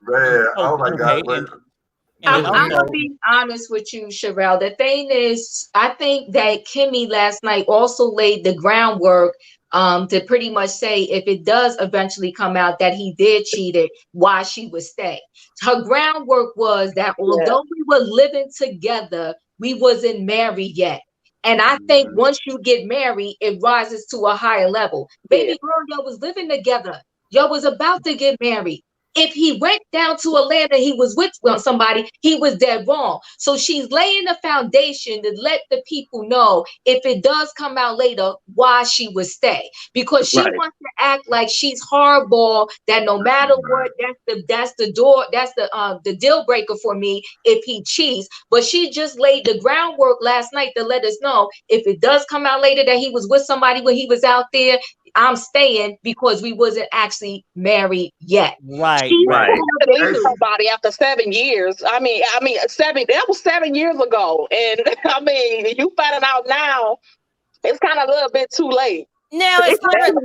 Man, oh my God. I'm gonna be honest with you, Sharrell. The thing is, I think that Kimmy last night also laid the groundwork to pretty much say if it does eventually come out that he did cheat it, why she would stay. Her groundwork was that although we were living together, we wasn't married yet. And I think once you get married, it rises to a higher level. Baby girl, y'all was living together. Y'all was about to get married. If he went down to Atlanta, he was with somebody, he was dead wrong. So she's laying the foundation to let the people know if it does come out later, why she would stay. Because she wants to act like she's hardball, that no matter what, that's the deal breaker for me if he cheats. But she just laid the groundwork last night to let us know if it does come out later that he was with somebody when he was out there, I'm staying because we wasn't actually married yet. Right. Somebody after 7 years. I mean, that was 7 years ago. And I mean, you finding out now, it's kind of a little bit too late. No, he's a proven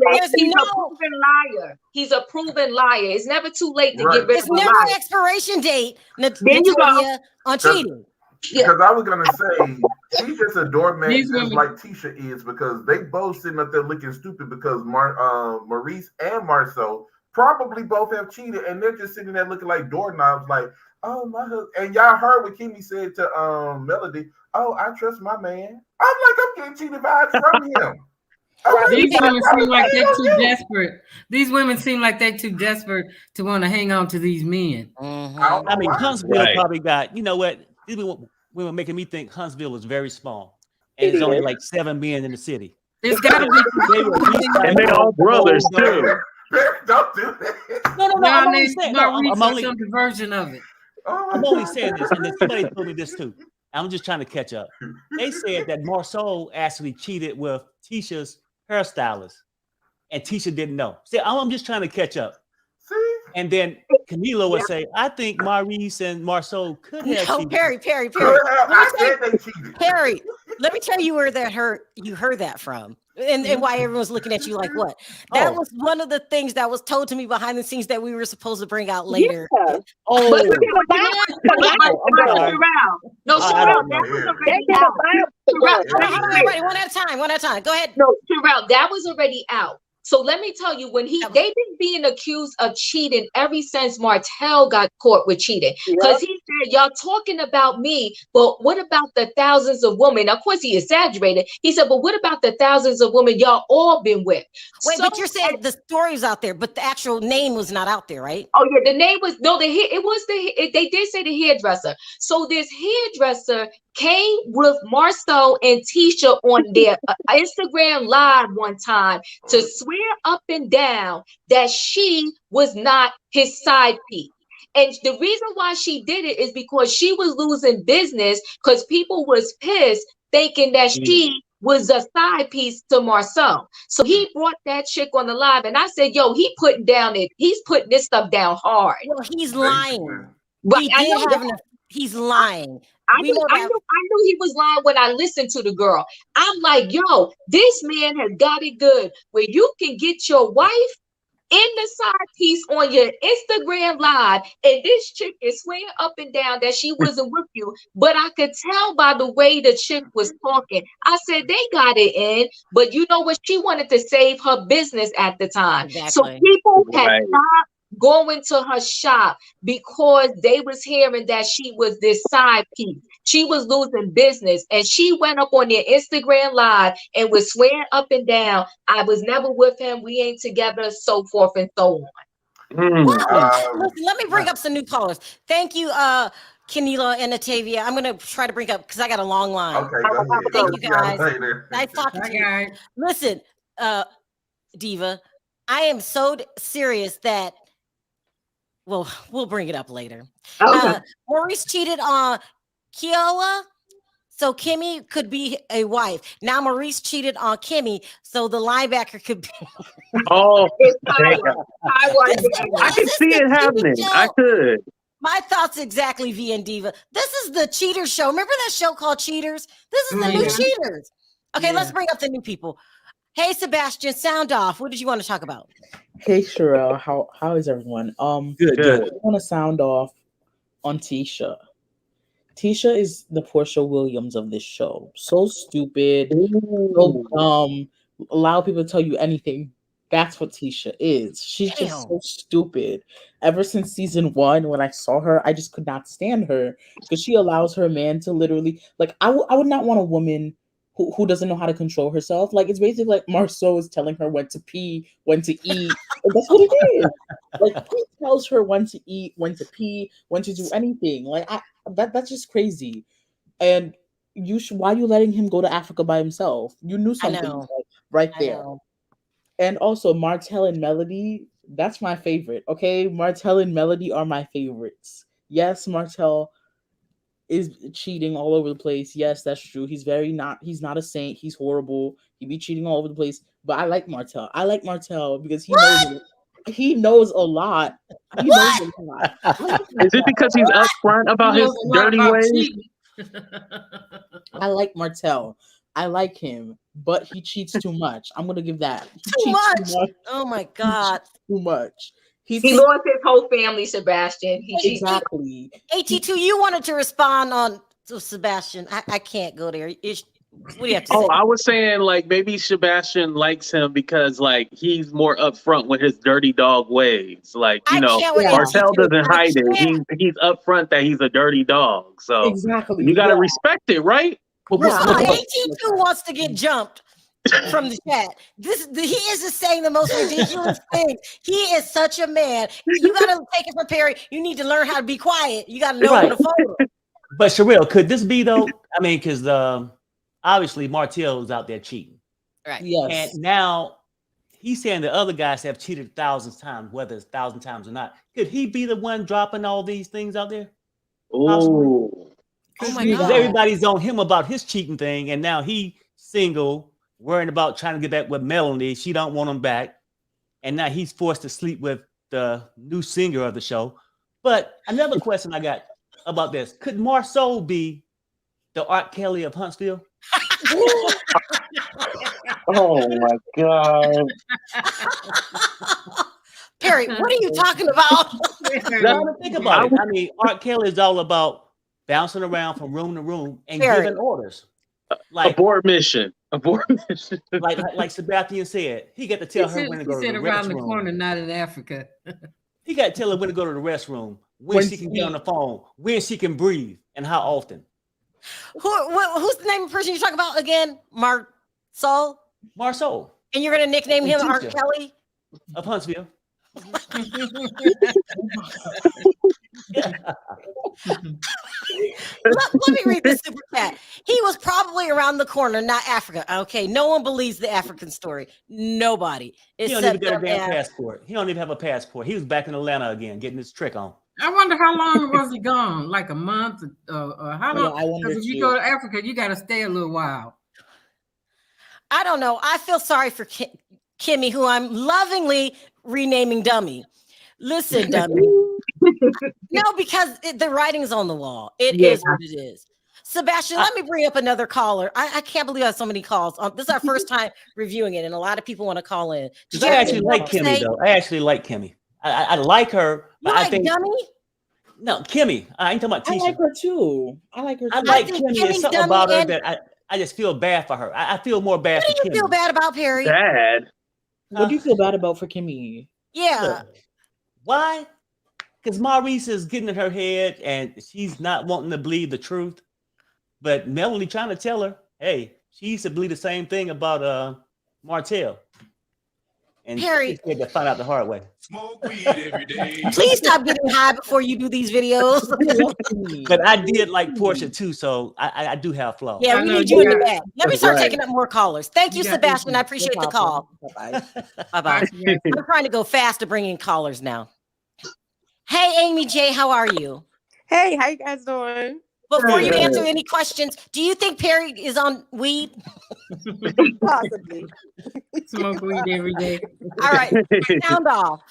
liar. He's a proven liar. It's never too late to get rid of It's never an expiration date. There you go. On cheating. Because I was gonna say she's just a doormat, just like Tisha is, because they both sitting up there looking stupid because Maurice and Marceau probably both have cheated, and they're just sitting there looking like doorknobs, like, oh my husband. And y'all heard what Kimmy said to Melody. Oh, I trust my man. I'm like, I'm getting cheated vibes from him. These women seem like they're too desperate. These women seem like they're too desperate to want to hang on to these men. I mean, Huntsville probably got, you know what? These women making me think Huntsville is very small. And there's only like 7 men in the city. There's got to be. And they're all brothers, too. Don't do that. No. I'm only saying, some version of it. I'm only saying this, and then somebody told me this too. I'm just trying to catch up. They said that Marceau actually cheated with Tisha's hairstylist, and Tisha didn't know. See, I'm just trying to catch up. And then Camilo would say, I think Maurice and Marceau could have cheated. Perry. Perry, let me tell you where you heard that from. And why everyone's looking at you like what? That was one of the things that was told to me behind the scenes that we were supposed to bring out later. Yeah. Everybody, one at a time. Go ahead. No, Sharrell, that was already out. So let me tell you, they've been being accused of cheating ever since Martell got caught with cheating. Because he said, y'all talking about me, but what about the thousands of women? Of course, he exaggerated. He said, but what about the thousands of women y'all all been with? Wait, but you're saying the story's out there, but the actual name was not out there, right? Oh, yeah, the name was, they did say the hairdresser. So this hairdresser came with Marceau and Tisha on their Instagram live one time to swear up and down that she was not his side piece. And the reason why she did it is because she was losing business because people was pissed thinking that she was a side piece to Marceau. So he brought that chick on the live and I said, yo, he's putting this stuff down hard. Well, he's lying. But he's lying. I knew he was lying when I listened to the girl. I'm like, yo, this man has got it good where you can get your wife in the side piece on your Instagram live, and this chick is swearing up and down that she wasn't with you. But I could tell by the way the chick was talking. I said they got it in, but you know what? She wanted to save her business at the time. Exactly. So people had stopped going to her shop because they was hearing that she was this side piece. She was losing business, and she went up on their Instagram live and was swearing up and down, I was never with him, we ain't together, so forth and so on. Listen, let me bring up some new callers. Thank you, Kenila and Natavia. I'm gonna try to bring up because I got a long line. Okay, go ahead. Thank you guys. Nice talking to you. Listen, Diva, I am so serious that we'll bring it up later. Okay. Maurice cheated on Kiowa, so Kimmy could be a wife. Now Maurice cheated on Kimmy, so the linebacker could be. Oh, I can see it happening. I could. My thoughts exactly, V and Diva. This is the Cheaters show. Remember that show called Cheaters? This is the new Cheaters. Okay, let's bring up the new people. Hey, Sebastian, sound off. What did you want to talk about? Hey, Sharrell, how is everyone? Good. I want to sound off on Tisha. Tisha is the Portia Williams of this show. So stupid, so dumb. Allow people to tell you anything. That's what Tisha is. She's just so stupid. Ever since season 1, when I saw her, I just could not stand her because she allows her man to literally, like, I would not want a woman who doesn't know how to control herself. Like, it's basically like Marceau is telling her when to pee, when to eat. That's what it is. Like, he tells her when to eat, when to pee, when to do anything. Like, that's just crazy. And why are you letting him go to Africa by himself? You knew something right there. And also Martell and Melody, that's my favorite. Okay, Martell and Melody are my favorites. Yes, Martell is cheating all over the place. Yes, that's true. He's not a saint. He's horrible. He be cheating all over the place. But I like Martell. I like Martell because he knows a lot. He knows a lot. Is it because he's upfront about his dirty ways? I like Martell. I like him, but he cheats too much. I'm gonna give that. Too much. Oh my God. Too much. He lost his whole family, Sebastian. Exactly. AT2, you wanted to respond on to Sebastian. I can't go there. What do you have to say? I was saying, like, maybe Sebastian likes him because, like, he's more upfront with his dirty dog ways. Like, you know, Martell doesn't hide it. He's upfront that he's a dirty dog. So exactly, you gotta respect it, right? AT2 wants to get jumped from the chat. He is just saying the most ridiculous things. He is such a man. You gotta take it from Perry. You need to learn how to be quiet. You gotta know when to fold him. But Sharrell, could this be though? I mean, because obviously Martell is out there cheating, right? Yes. And now he's saying the other guys have cheated 1,000 times, whether it's 1,000 times or not. Could he be the one dropping all these things out there? Oh my God! Everybody's on him about his cheating thing, and now he single, worrying about trying to get back with Melanie. She don't want him back, and now he's forced to sleep with the new singer of the show. But another question I got about this: could Marceau be the R. Kelly of Huntsville? Oh my God. Perry, what are you talking about? Think about it. I mean, Art Kelly is all about bouncing around from room to room and giving orders. Like abort mission. Like Sebastian said, he got to tell her when to go to the around the restroom. corner, not in Africa. He got to tell her when to go to the restroom, when she can get on the phone, when she can breathe, and how often. Who's the name of the person you're talking about again? Marceau? Marceau. And you're going to nickname him Art Kelly? Of Huntsville. Let me read this super chat. He was probably around the corner, not Africa. Okay, no one believes the African story. Nobody. He don't even get a damn passport. He don't even have a passport. He was back in Atlanta again, getting his trick on. I wonder how long was he gone? Like a month? Or how long? Because if you go to Africa, you got to stay a little while. I don't know. I feel sorry for Kimmy, who I'm lovingly renaming Dummy. Listen, Dummy. No, because the writing's on the wall. It is what it is. Sebastian, let me bring up another caller. I can't believe I have so many calls. This is our first time reviewing it, and a lot of people want to call in. I actually like Kimmy, though. I actually like Kimmy. I like her. But I think Dummy? No, Kimmy. I ain't talking about Tisha. I like her too. I like Kimmy. There's something about her that I just feel bad for her. I feel more bad for Kimmy. What do you feel bad about, Perry? Bad. What do you feel bad about for Kimmy? Yeah. Why? Because Maurice is getting in her head and she's not wanting to believe the truth. But Melanie trying to tell her, hey, she used to believe the same thing about Martell. And Perry, she had to find out the hard way. Smoke weed every day. Please stop getting high before you do these videos. But I did like Portia too, so I do have flaws. Yeah, we need you in the back. Let me start taking up more callers. Thank you, Sebastian. I appreciate the call. Bye-bye. Bye-bye. I'm trying to go fast to bring in callers now. Hey, Amy J, how are you? Hey, how you guys doing? Before you answer any questions, do you think Perry is on weed? Possibly. Smoke weed every day. All right, sound off.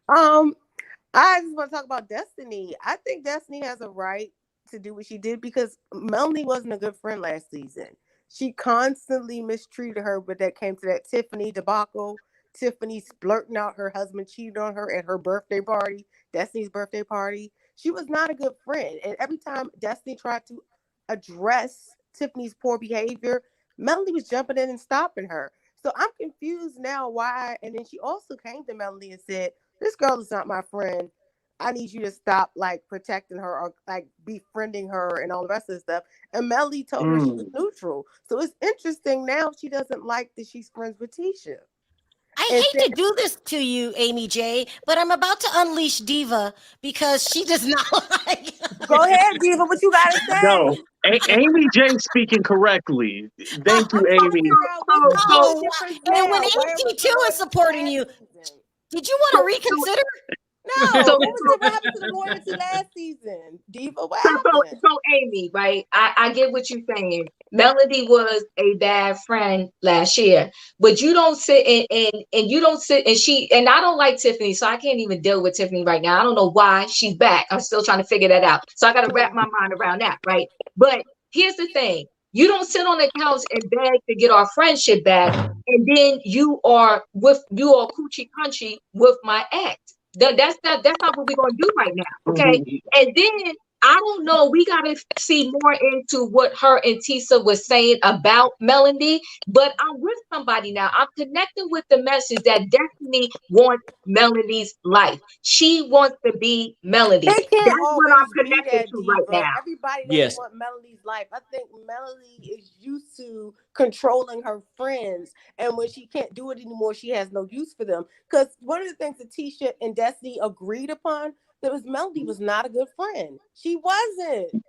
I just want to talk about Destiny. I think Destiny has a right to do what she did because Melanie wasn't a good friend last season. She constantly mistreated her, but that came to that Tiffany debacle. Tiffany blurting out her husband cheated on her at her birthday party, Destiny's birthday party. She was not a good friend. And every time Destiny tried to address Tiffany's poor behavior, Melanie was jumping in and stopping her. So I'm confused now why. And then she also came to Melanie and said, this girl is not my friend. I need you to stop like protecting her or like befriending her and all the rest of the stuff. And Melanie told her she was neutral. So it's interesting now she doesn't like that she's friends with Tisha. I hate to do this to you, Amy J, but I'm about to unleash Diva because she does not like. Go ahead, Diva. What you gotta say? No, Amy J speaking correctly. Thank you, Amy. And when AT2 is supporting you, did you want to reconsider? No. What happened to the loyalty last season? Diva, what happened? So Amy, right? I get what you're saying. Melody was a bad friend last year, but you don't sit and you don't sit and I don't like Tiffany, so I can't even deal with Tiffany right now. I don't know why she's back. I'm still trying to figure that out. So I got to wrap my mind around that, right? But here's the thing. You don't sit on the couch and beg to get our friendship back, and then you are coochie crunchy with my ex. That's not what we're gonna do right now, okay? And then I don't know. We gotta see more into what her and Tisa was saying about Melanie. But I'm with somebody now. I'm connecting with the message that Destiny wants Melanie's life. She wants to be Melanie. That's what I'm connected to right now. Everybody doesn't want Melanie's life. I think Melanie is used to controlling her friends, and when she can't do it anymore, she has no use for them. Because one of the things that Tisha and Destiny agreed upon, that was Melody was not a good friend. She wasn't.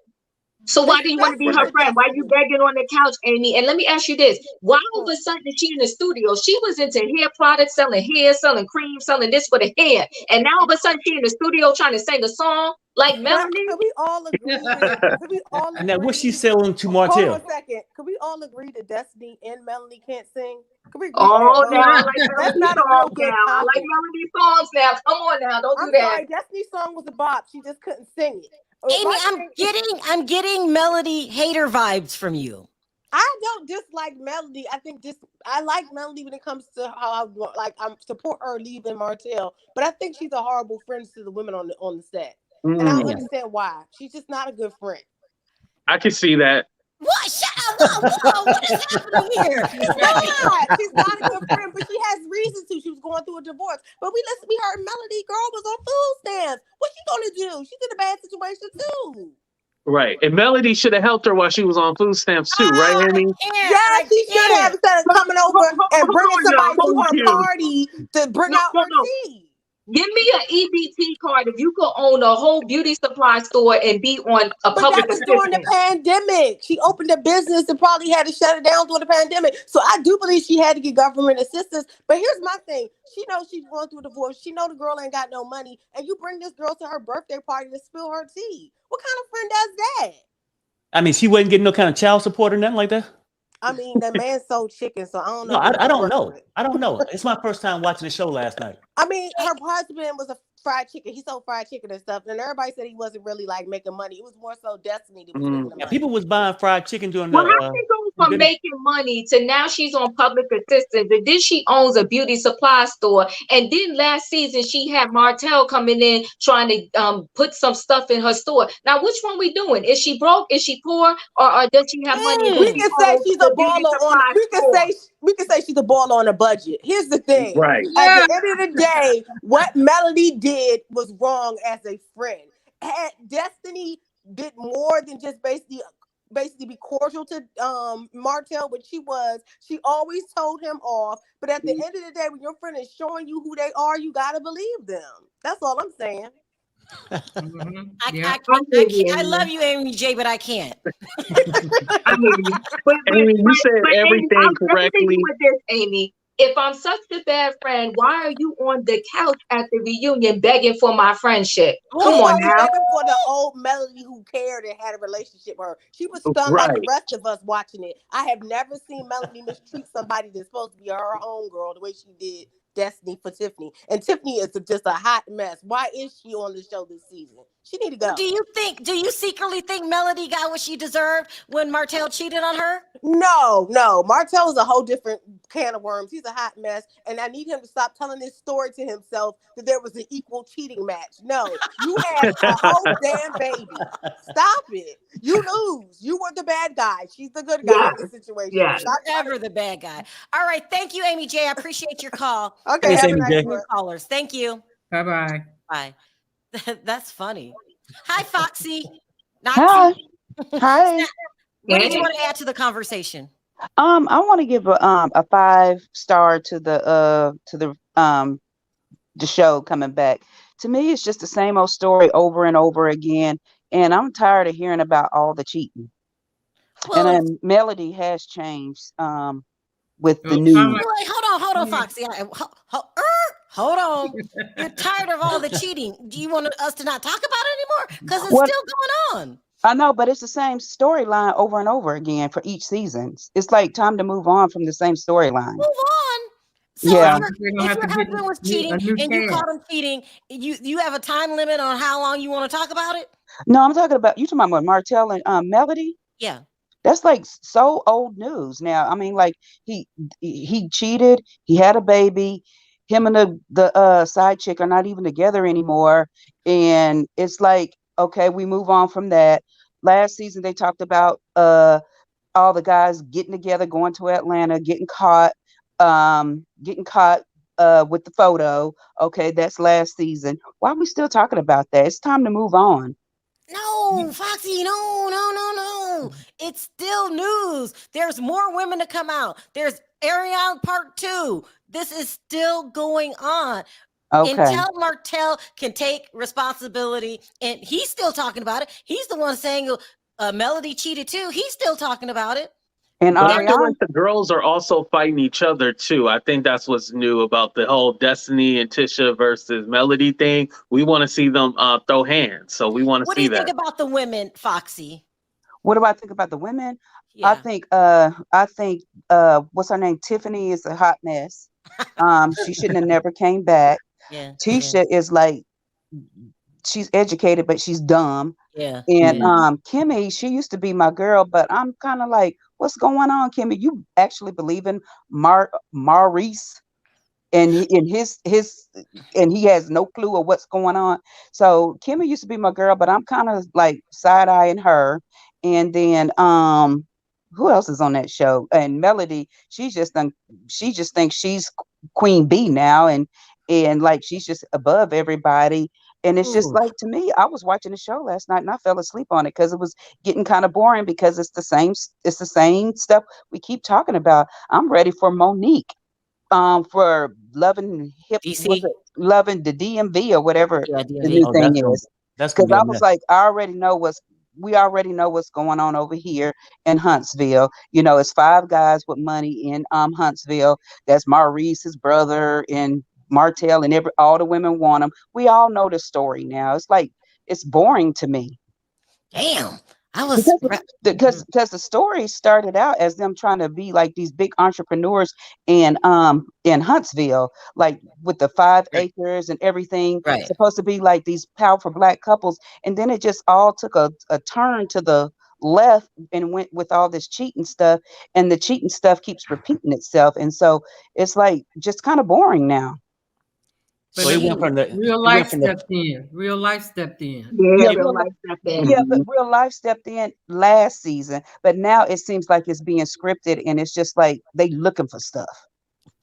So why do you want to be her friend? Why are you begging on the couch, Amy? And let me ask you this. Why all of a sudden is she in the studio? She was into hair products, selling hair, selling cream, selling this for the hair. And now all of a sudden she in the studio trying to sing a song like Melanie? Could we all agree? And then what's she selling to Martell? Hold on a second. Could we all agree that Destiny and Melanie can't sing? Can we agree now, that's not a real good now. I like Melanie songs now. Come on now, don't do that. Sorry, Destiny's song was a bop. She just couldn't sing it. Amy, I'm getting Melody hater vibes from you. I don't dislike Melody. I like Melody when it comes to how I support her leaving Martell, but I think she's a horrible friend to the women on the set. And I don't understand why. She's just not a good friend. I can see that. What? Shut up! Whoa, what is happening here? She's not a good friend, but she has reasons to. She was going through a divorce. But we heard Melody girl was on food stamps. What's she gonna do? She's in a bad situation too. Right. And Melody should have helped her while she was on food stamps too, right, Amy? Yeah, she should have, instead of coming over and bringing somebody to her party to bring out her tea. Give me an EBT card if you could own a whole beauty supply store and be on a public assistance. That was during the pandemic. She opened a business and probably had to shut it down during the pandemic. So I do believe she had to get government assistance. But here's my thing. She knows she's going through a divorce. She know the girl ain't got no money. And you bring this girl to her birthday party to spill her tea. What kind of friend does that? I mean, she wasn't getting no kind of child support or nothing like that? I mean, the man sold chicken, so I don't know. No, I don't know. I don't know. It's my first time watching the show last night. I mean, her husband was a fried chicken. He sold fried chicken and stuff, and everybody said he wasn't really like making money. It was more so Destiny that was making the money. People was buying fried chicken during Well, how she go from making money to now she's on public assistance, and then she owns a beauty supply store, and then last season she had Martell coming in trying to put some stuff in her store. Now, which one we doing? Is she broke? Is she poor? Or does she have money? We can say she's a baller on. We can say she's a baller on a budget. Here's the thing. Right. At the end of the day, what Melody did was wrong as a friend. Had Destiny did more than just basically be cordial to Martell, which she always told him off. But at the end of the day, when your friend is showing you who they are, you gotta believe them. That's all I'm saying. I love you, Amy J, but I can't. Amy, you said everything correctly. With this, Amy, if I'm such a bad friend, why are you on the couch at the reunion begging for my friendship? Come on now. Begging for the old Melody who cared and had a relationship with her. She was stunned like the rest of us watching it. I have never seen Melody mistreat somebody that's supposed to be her homegirl the way she did Destiny for Tiffany. And Tiffany is just a hot mess. Why is she on the show this season? She need to go. Do you secretly think Melody got what she deserved when Martell cheated on her? No. Martell is a whole different can of worms. He's a hot mess. And I need him to stop telling this story to himself that there was an equal cheating match. No, you had a whole damn baby. Stop it. You lose. You were the bad guy. She's the good guy in this situation. Yeah. Never the bad guy. All right. Thank you, Amy J. I appreciate your call. Okay. Thanks, Amy J. Callers. Thank you. Bye-bye. Bye. That's funny. Hi, Foxy. Hi. Hi. What did you want to add to the conversation? I want to give a 5-star to the show coming back. To me, it's just the same old story over and over again, and I'm tired of hearing about all the cheating. Well, and then Melody has changed with the news. Wait, hold on, Foxy. Hold on. You're tired of all the cheating. Do you want us to not talk about it anymore? Because it's still going on. I know, but it's the same storyline over and over again for each season. It's like time to move on from the same storyline. Move on. So yeah. If your husband was cheating and you caught him cheating, you have a time limit on how long you want to talk about it? No, I'm talking about Martell and Melody. Yeah. That's like so old news now. I mean, like he cheated. He had a baby. Him and the side chick are not even together anymore. And it's like, okay, we move on from that. Last season, they talked about all the guys getting together, going to Atlanta, getting caught with the photo. Okay, that's last season. Why are we still talking about that? It's time to move on. No, Foxy, no. It's still news. There's more women to come out. There's Ariane Part 2. This is still going on. Okay. Until Martell can take responsibility, and he's still talking about it. He's the one saying Melody cheated too. He's still talking about it. And I feel like the girls are also fighting each other too. I think that's what's new about the whole Destiny and Tisha versus Melody thing. We want to see them throw hands. So we want to see that. What do you think about the women, Foxy? What do I think about the women? Yeah. I think what's her name? Tiffany is a hot mess. She shouldn't have never came back. Yeah, Tisha is like, she's educated, but she's dumb. Yeah. And Kimmy, she used to be my girl, but I'm kind of like, what's going on, Kimmy? You actually believe in Maurice? And he has no clue of what's going on. So Kimmy used to be my girl, but I'm kind of like side-eyeing her. And then who else is on that show? And Melody, she just thinks she's Queen Bee now, and like she's just above everybody. And it's just like, to me, I was watching the show last night and I fell asleep on it because it was getting kind of boring because it's the same stuff we keep talking about. I'm ready for Monique, for loving loving the DMV or whatever the new thing is. That's because I was like, we already know what's going on over here in Huntsville. You know, it's 5 guys with money in Huntsville. That's Maurice, his brother, and Martell, and all the women want him. We all know the story now. It's like, it's boring to me. Damn. I was because the story started out as them trying to be like these big entrepreneurs in Huntsville, like with the 5 acres and everything, right. supposed to be like these powerful Black couples, and then it just all took a turn to the left and went with all this cheating stuff, and the cheating stuff keeps repeating itself, and so it's like just kind of boring now. So it went from the real life stepped in. Real life stepped in. Yeah, Yeah, real life stepped in. yeah, but real life stepped in last season, but now it seems like it's being scripted, and it's just like they looking for stuff.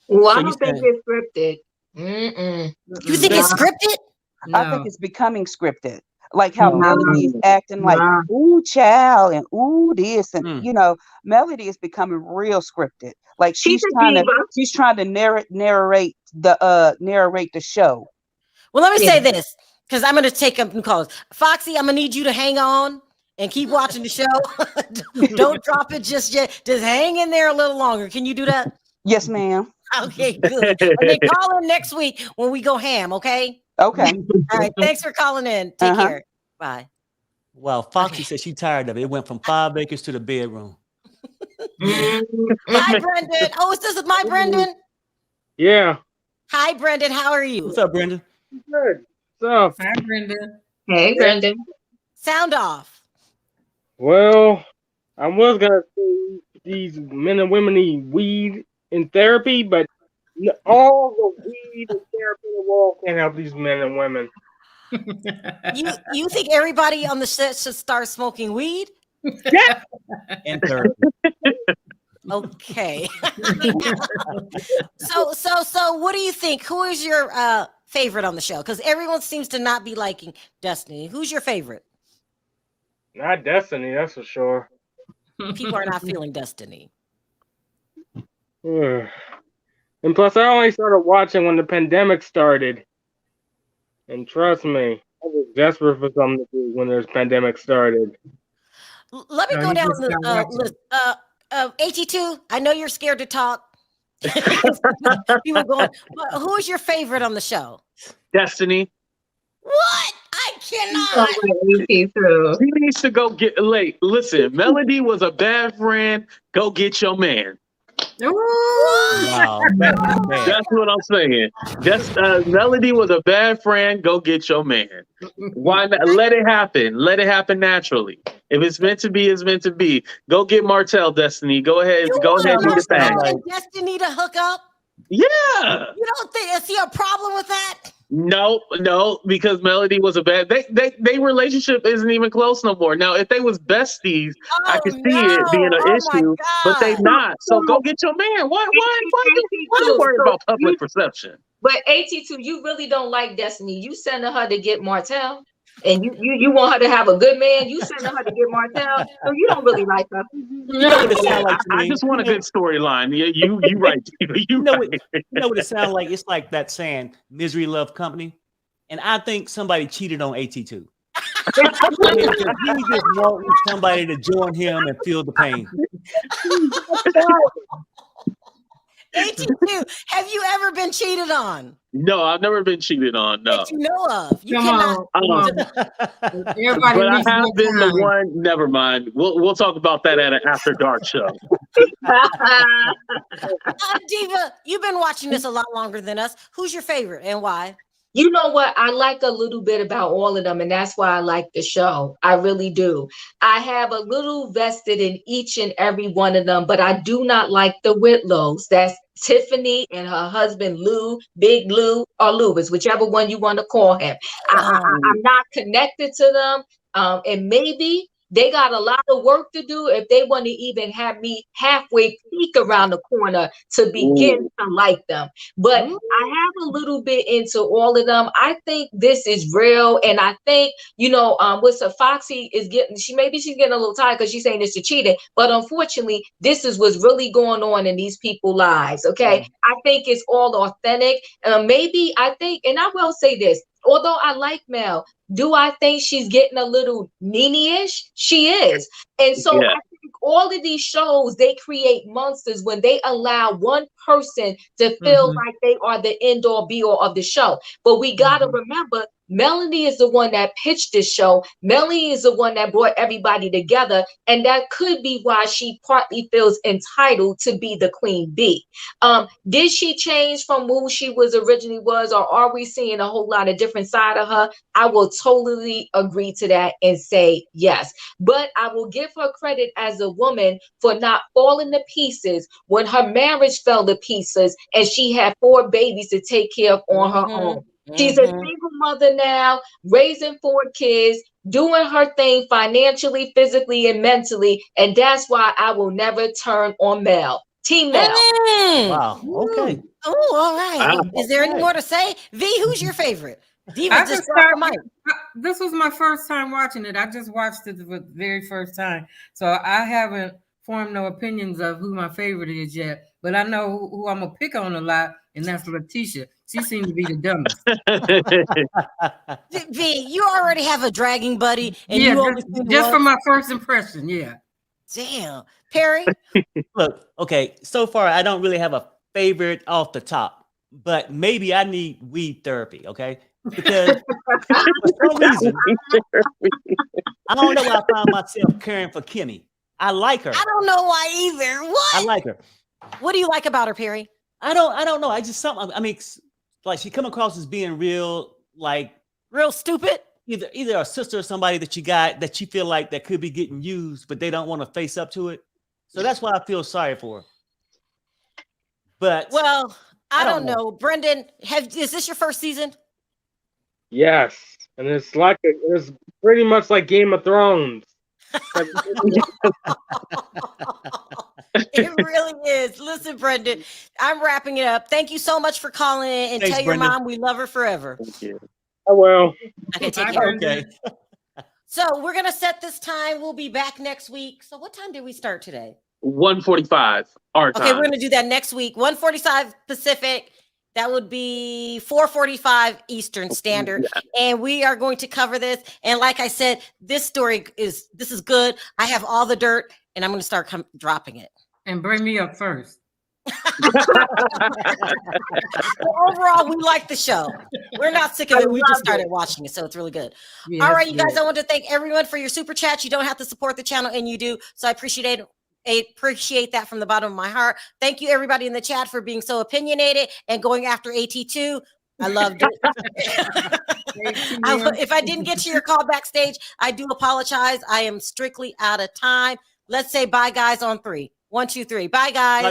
Well, So I you don't think saying it's scripted. Mm-mm. You think it's scripted? I think No. it's becoming scripted. Like how No. Melody is acting like, No. ooh, child, and ooh, this, and mm. Melody is becoming real scripted. Like She's a diva. she's trying to narrate the show. Well, let me Yeah. say this, because I'm gonna take up new callers. Foxy, I'm gonna need you to hang on and keep watching the show. Don't drop it just yet. Just hang in there a little longer. Can you do that? Yes, ma'am. Okay, good. And then call in next week when we go ham, okay? Okay. All right. Thanks for calling in. Take Uh-huh. care. Bye. Well, Foxy said she's tired of it. It went from 5 acres to the bedroom. Hi, Brendan. Oh, is this my Brendan? Yeah. Hi, Brendan. How are you? What's up, Brendan? Good. So, Hi, Brenda. Hey, Brendan. Sound off. well, I was gonna say these men and women need weed in therapy, but all the weed and therapy in the world can't help these men and women. You think everybody on the set should start smoking weed? Yeah. And therapy. Okay. So what do you think? Who is your favorite on the show? Because everyone seems to not be liking Destiny. Who's your favorite? Not Destiny, that's for sure. People are not feeling Destiny. And plus, I only started watching when the pandemic started. And trust me, I was desperate for something to do when this pandemic started. Let me go down the list. AT2, I know you're scared to talk. People going, but who is your favorite on the show? Destiny. What? I cannot. She needs to go get late. Listen, Melody was a bad friend. Go get your man. Wow, that's what I'm saying. Melody was a bad friend. Go get your man. Why not? Let it happen. Let it happen naturally. If it's meant to be, it's meant to be. Go get Martell, Destiny. Go ahead. Go ahead and do the thing. Destiny to hook up? Yeah. You don't think I see a problem with that? No, because Melody was a bad. They relationship isn't even close no more. Now, if they was besties, I could see it being an issue, but they not. So go get your man. Why you worry about public perception? But AT2, you really don't like Destiny. You sending her to get Martell, and you want her to have a good man. You sending her to get Martell, so you don't really like her. You know what it sounds like to me? I just want a good storyline. Yeah, you right. You know what it sounds like? It's like that saying, "Misery love company," and I think somebody cheated on AT2. He just wanted somebody to join him and feel the pain. AT2, have you ever been cheated on? No, I've never been cheated on. No. That you know of. You Come cannot. Everybody but I needs have more been the time. one. Never mind. We'll talk about that at an after dark show. Diva, you've been watching this a lot longer than us. Who's your favorite and why? You know what? I like a little bit about all of them, and that's why I like the show. I really do. I have a little vested in each and every one of them, but I do not like the Whitlows. That's Tiffany and her husband Lou, Big Lou, or Louis, whichever one you want to call him. I'm not connected to them, and maybe they got a lot of work to do if they want to even have me halfway peek around the corner to begin to like them. But I have a little bit into all of them. I think this is real, and I think what's Foxy is getting. She's getting a little tired because she's saying it's a cheating. But unfortunately, this is what's really going on in these people's lives. Okay, I think it's all authentic. Maybe I think, and I will say this. Although I like Mel, do I think she's getting a little Nene-ish? She is. And so I think all of these shows, they create monsters when they allow one person to feel like they are the end all be all of the show. But we got to remember, Melanie is the one that pitched this show. Melanie is the one that brought everybody together. And that could be why she partly feels entitled to be the queen bee. Did she change from who she was originally was, or are we seeing a whole lot of different side of her? I will totally agree to that and say yes. But I will give her credit as a woman for not falling to pieces when her marriage fell to pieces and she had 4 babies to take care of on her own. She's a single mother now, raising 4 kids, doing her thing financially, physically, and mentally. And that's why I will never turn on Mel. Team Mel. Wow. Okay. Oh, all right. Wow. Is there any more to say? V, who's your favorite? Diva I just just dropped the started, mic. this was my first time watching it. I just watched it for the very first time. So I haven't formed no opinions of who my favorite is yet. But I know who I'm going to pick on a lot, and that's Letisha. She seems to be the dumbest. V, you already have a dragging buddy. And yeah, you only just from my first impression, yeah. Damn. Perry? Look, okay, so far I don't really have a favorite off the top, but maybe I need weed therapy, okay? Because for some reason, I don't know why I found myself caring for Kimmy. I like her. I don't know why either. What? I like her. What do you like about her, Perry? I don't know. I just something. I mean, like she come across as being real stupid. Either a sister or somebody that you got that you feel like that could be getting used, but they don't want to face up to it. So that's why I feel sorry for her. But well, I don't know. Brendan, is this your first season? Yes, and it's pretty much like Game of Thrones. It really is. Listen, Brendan, I'm wrapping it up. Thank you so much for calling in, and tell your mom we love her forever. Thank you. Oh well. Okay, take care. Okay. So we're gonna set this time. We'll be back next week. So what time did we start today? 1:45 our time. Okay, we're gonna do that next week. 1:45 Pacific. That would be 4:45 Eastern Standard. Yeah. And we are going to cover this. And like I said, this is good. I have all the dirt, and I'm going to start dropping it. And bring me up first. Overall, we like the show. We're not sick of it. We just started watching it, so it's really good. Yeah, all right, you guys, I want to thank everyone for your super chats. You don't have to support the channel, and you do. So I appreciate that from the bottom of my heart. Thank you, everybody in the chat, for being so opinionated and going after AT2. I loved it. If I didn't get to your call backstage, I do apologize. I am strictly out of time. Let's say bye, guys, on 3. 1, 2, 3. Bye, guys.